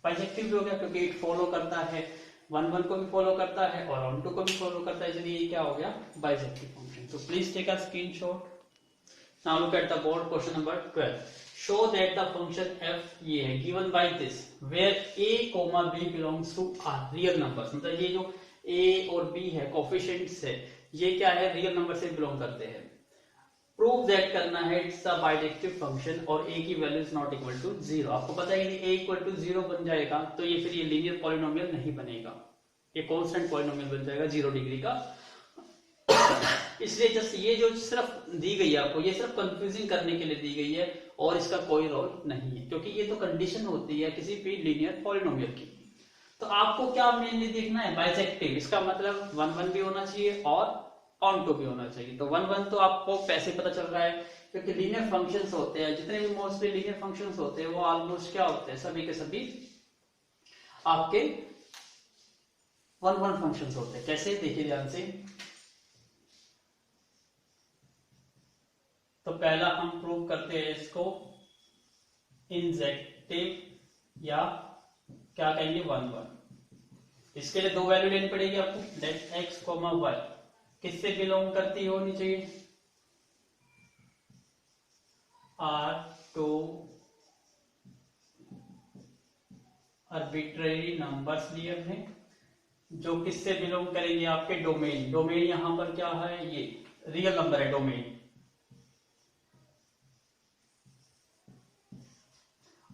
बाइजेक्टिव भी हो गया, क्योंकि इट फॉलो करता है वन वन को भी फॉलो करता है और ऑन टू को भी फॉलो करता है, इसलिए ये क्या हो गया, बाइजेक्टिव फंक्शन। तो please take a screenshot. Now look at the board, question number 12। Show that the function f ये है given by this where a, b belongs to R real numbers. मतलब ये जो a और b है कोफिशिएंट्स है, ये क्या है, रियल नंबर से बिलोंग करते हैं। प्रूव दैट करना है इट्स अ बाइजेक्टिव फंक्शन और a की वैल्यू इज नॉट इक्वल टू 0। आपको पता है कि a इक्वल टू 0 बन जाएगा तो ये फिर ये लीनियर पॉलिनोमियल नहीं बनेगा, ये कांस्टेंट पॉलिनोमियल बन जाएगा 0 डिग्री का। इसलिए जस्ट ये जो सिर्फ दी गई है आपको, ये सिर्फ कंफ्यूजिंग करने के लिए दी गई है और इसका कोई रोल नहीं है, क्योंकि ये तो कंडीशन होती है किसी भी लीनियर पॉलिनोमियल की। तो आपको क्या मेनली देखना है, बाइजेक्टिव। इसका मतलब 1 1 भी होना चाहिए और ऑन टू भी होना चाहिए। तो 1 1 तो आपको पैसे पता चल रहा है, क्योंकि लीनियर फंक्शंस होते हैं, जितने भी मोस्टली लीनियर फंक्शंस होते हैं वो ऑलमोस्ट क्या होते हैं, सभी के सभी आपके 1 1 फंक्शंस होते हैं। कैसे, देखिए ध्यान से। तो पहला हम प्रूव करते हैं इसको इंजेक्टिव या क्या कहेंगे 1 1। इसके लिए दो वैल्यू लेनी पड़ेगी आपको, डेट एक्स कॉमा वाई किससे बिलोंग करती होनी चाहिए, आर टू आर्बिट्रेरी नंबर्स लिए हमने जो किससे बिलोंग करेंगे, आपके डोमेन। डोमेन यहां पर क्या है, ये रियल नंबर है डोमेन।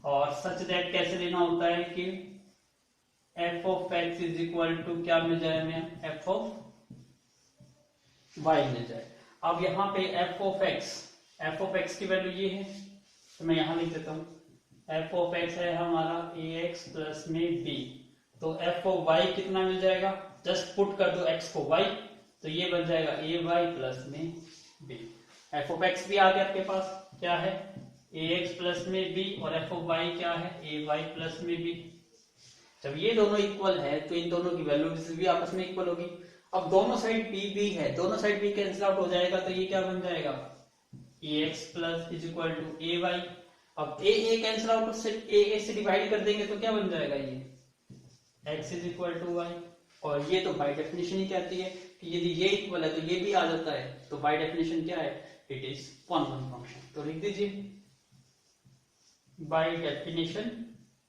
और सच दैट कैसे लेना होता है कि f of x is equal to क्या मिल जाए हमें, एफ ऑफ वाई मिल जाए। अब यहाँ पे एफ ऑफ एक्स की वैल्यू ये है, तो मैं यहां लिख देता हूं एफ ऑफ एक्स है हमारा ए एक्स प्लस में बी, तो एफ ऑफ वाई कितना मिल जाएगा, जस्ट पुट कर दो एक्स को वाई, तो ये बन जाएगा ए वाई प्लस में बी। एफ ऑफ एक्स भी आ गया आपके पास, क्या है ए एक्स प्लस में बी, और एफ ऑफ वाई क्या है ए वाई प्लस में बी। जब ये दोनों इक्वल है तो इन दोनों की वैल्यूज भी आपस में इक्वल होगी। अब दोनों साइड बी बी है, दोनों साइड बी कैंसिल आउट हो जाएगा, तो ये क्या बन जाएगा a x plus is equal to a y. अब ए कैंसिल आउट से ए से डिवाइड कर देंगे तो क्या बन जाएगा, ये x is equal to y. और ये तो बाय डेफिनेशन ही कहती है कि यदि ये इक्वल है तो ये भी आ जाता है, तो बाय डेफिनेशन क्या है, इट इज 1 1 फंक्शन। तो लिख दीजिए बाय डेफिनेशन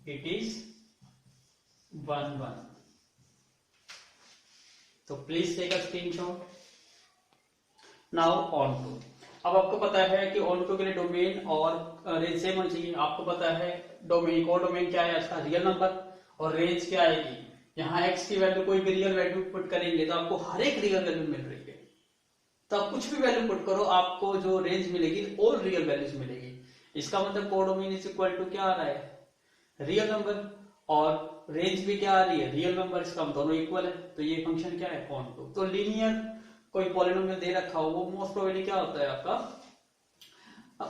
इट इज 1 1। तो please take a screenshot. Now onto. अब आपको पता है कि ऑन टू के लिए डोमेन और रेंज सेम होनी चाहिए। आपको पता है डोमेन को डोमेन क्या है, इसका रियल नंबर, और रेंज क्या आएगी, यहाँ x की वैल्यू कोई भी रियल वैल्यू पुट करेंगे तो आपको हर एक रियल वैल्यू मिल रही है, तो आप कुछ भी वैल्यू पुट करो आपको जो रेंज मिलेगी ऑल रियल वैल्यूज मिलेगी। इसका मतलब कोडोमेन इज इक्वल टू क्या आ रहा है, रियल नंबर, और रेंज भी क्या आ रही है, रियल नंबर। इसका दोनों इक्वल है, तो ये फंक्शन क्या है, ऑन टू। तो लीनियर कोई पॉलिनोमियल दे रखा हो वो मोस्ट प्रोबेबली क्या होता है आपका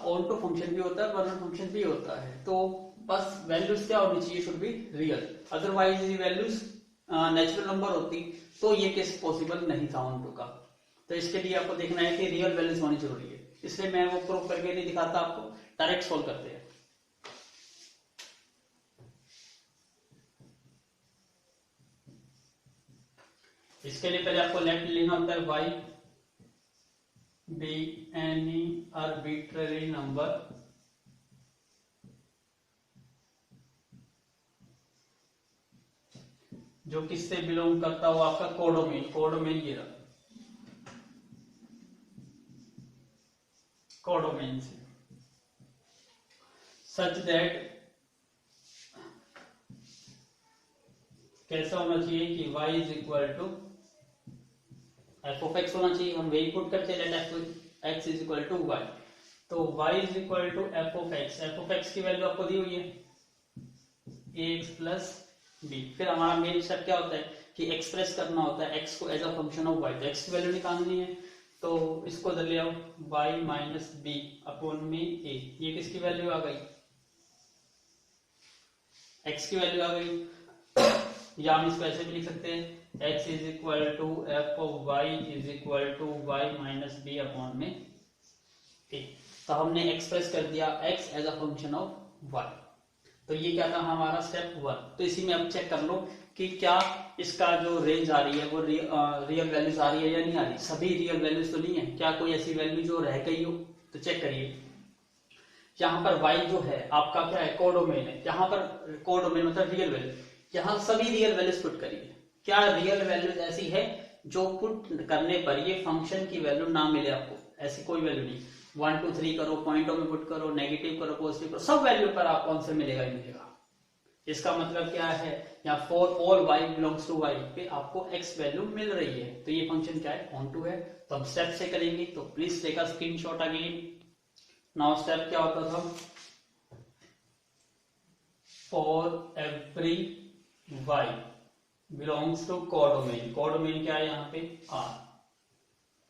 ऑन टू फंक्शन भी होता है, वन फंक्शन भी होता है। तो बस वैल्यूज क्या होनी चाहिए, शुड बी रियल, अदरवाइज ये वैल्यूज नेचुरल नंबर होती तो ये केस पॉसिबल नहीं था ऑन टू का। तो इसके लिए आपको देखना है कि रियल वैल्यूज होनी जरूरी है, इसलिए मैं वो प्रूव करके नहीं दिखाता आपको, डायरेक्ट सोल्व करते हैं। इसके लिए पहले आपको लेफ्ट लेना होता है y be any arbitrary number जो किससे बिलोंग करता हो, आपका कोडोमेन। कोडोमेन ये रहा, कोडोमेन से, सच दैट कैसा होना चाहिए कि y is equal to f of x होना चाहिए। हम वही पुट करते हैं, let f x is equal to y, तो y is equal to f of x. F of x की वैल्यू आपको दी हुई है ए एक्स प्लस बी। फिर हमारा मेन स्टेप क्या होता है कि एक्सप्रेस करना होता है x को as a function of y। तो x की वैल्यू निकालनी है, तो इसको इधर ले आओ y माइनस बी अपॉन में a। ये किसकी वैल्यू आ गई, x की वैल्यू आ गई। या हम इसको ऐसे भी लिख सकते हैं x is equal to f of y is equal to y minus b upon में a। तो हमने एक्सप्रेस कर दिया x as a function of y। तो ये क्या था हमारा स्टेप 1। तो इसी में अब चेक कर लो कि क्या इसका जो रेंज आ रही है वो रियल वैल्यूज आ रही है या नहीं आ रही। सभी रियल वैल्यूज तो नहीं है, क्या कोई ऐसी वैल्यू जो रह गई हो, तो चेक करिए। यहाँ पर y जो है आपका क्या है, कोडोमेन है। यहाँ पर कोडोमेन मतलब रियल वैल्यू, यहाँ सभी रियल वैल्यूज पुट करिए। क्या रियल वैल्यूज ऐसी है जो पुट करने पर ये फंक्शन की वैल्यू ना मिले आपको, ऐसी कोई वैल्यू नहीं। 1 2 3 करो, पॉइंटों में पुट करो, नेगेटिव करो, पॉजिटिव करो, सब वैल्यू पर आपको आंसर मिलेगा ही मिलेगा। इसका मतलब क्या है, यहाँ for all y belongs to y पे आपको x वैल्यू मिल रही है, तो ये फंक्शन क्या है, ऑन टू है। तो हम स्टेप से करेंगे, तो please take a screenshot again. Now step क्या होता था, for every y belongs to codomain. Codomain क्या है यहाँ पे, R,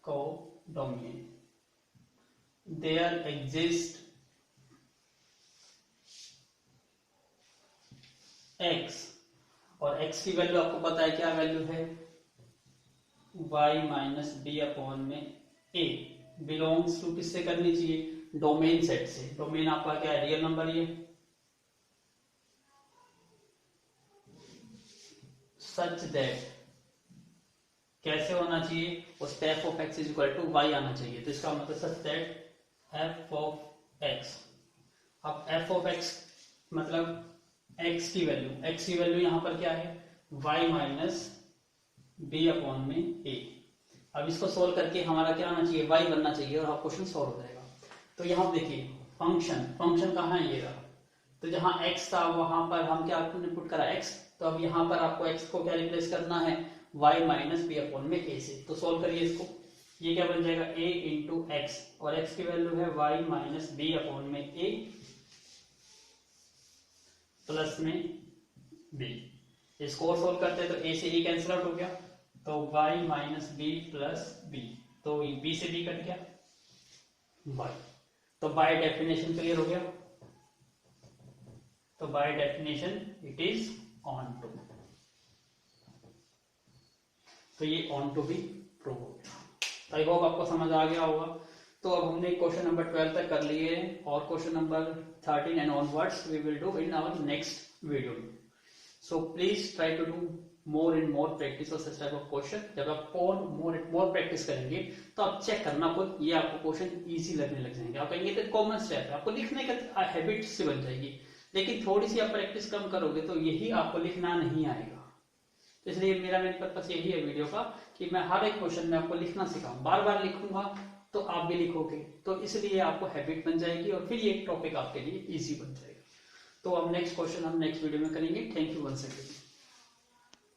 codomain. There exist x, और x की वैल्यू आपको पता है क्या वैल्यू है, y माइनस बी अपॉन में a। बिलोंग्स टू किससे करनी चाहिए, डोमेन सेट से। डोमेन आपका क्या है, रियल नंबर ये, सच दैट कैसे होना चाहिए, उस पे f of x is equal to y आना चाहिए। तो इसका मतलब such that f of x, अब एफ ऑफ एक्स मतलब एक्स की वैल्यू यहां पर क्या है, y माइनस बी अपॉन में ए। अब इसको सोल्व करके हमारा क्या आना चाहिए, y बनना चाहिए और आप क्वेश्चन सॉल्व हो जाएगा। तो यहाँ देखिए फंक्शन कहाँ है, ये रहा। तो जहां x था वहां पर हम क्या पुट करा x, तो अब यहाँ पर आपको x को क्या रिप्लेस करना है, y माइनस बी अपॉन में a से। तो सोल्व करिए इसको, ये क्या बन जाएगा a इंटू एक्स, और x की वैल्यू है y माइनस बी अपॉन में a प्लस में b। इसको सोल्व करते हैं तो a से e कैंसिल आउट हो गया, तो y minus b plus b, तो b से b कट गया y, तो बाय डेफिनेशन क्लियर हो गया। तो by definition it is onto, तो ये ऑन टू भी प्रूव हो गया। आई होप आपको समझ आ गया होगा। तो अब हमने क्वेश्चन नंबर 12 तक कर लिए हैं, और question number 13 and onwards we will do in our next video. So please try to do more and more practice of such type of question. जब आप मोर प्रैक्टिस करेंगे तो आप चेक करना खुद, ये आपको क्वेश्चन इजी लगने लग जाएंगे। आप कहेंगे तो कॉमन स्टेप है, आपको लिखने का हैबिट से बन जाएगी। लेकिन थोड़ी सी आप प्रैक्टिस कम करोगे तो यही आपको लिखना नहीं आएगा। तो इसलिए मेरा मेन पर्पस यही है वीडियो का, कि मैं हर एक क्वेश्चन में आपको लिखना सिखाऊं। बार बार लिखूंगा तो आप भी लिखोगे, तो इसलिए आपको हैबिट बन जाएगी और फिर ये टॉपिक आपके लिए इजी बन जाएगा। तो अब नेक्स्ट क्वेश्चन हम नेक्स्ट वीडियो में करेंगे। Thank you once again.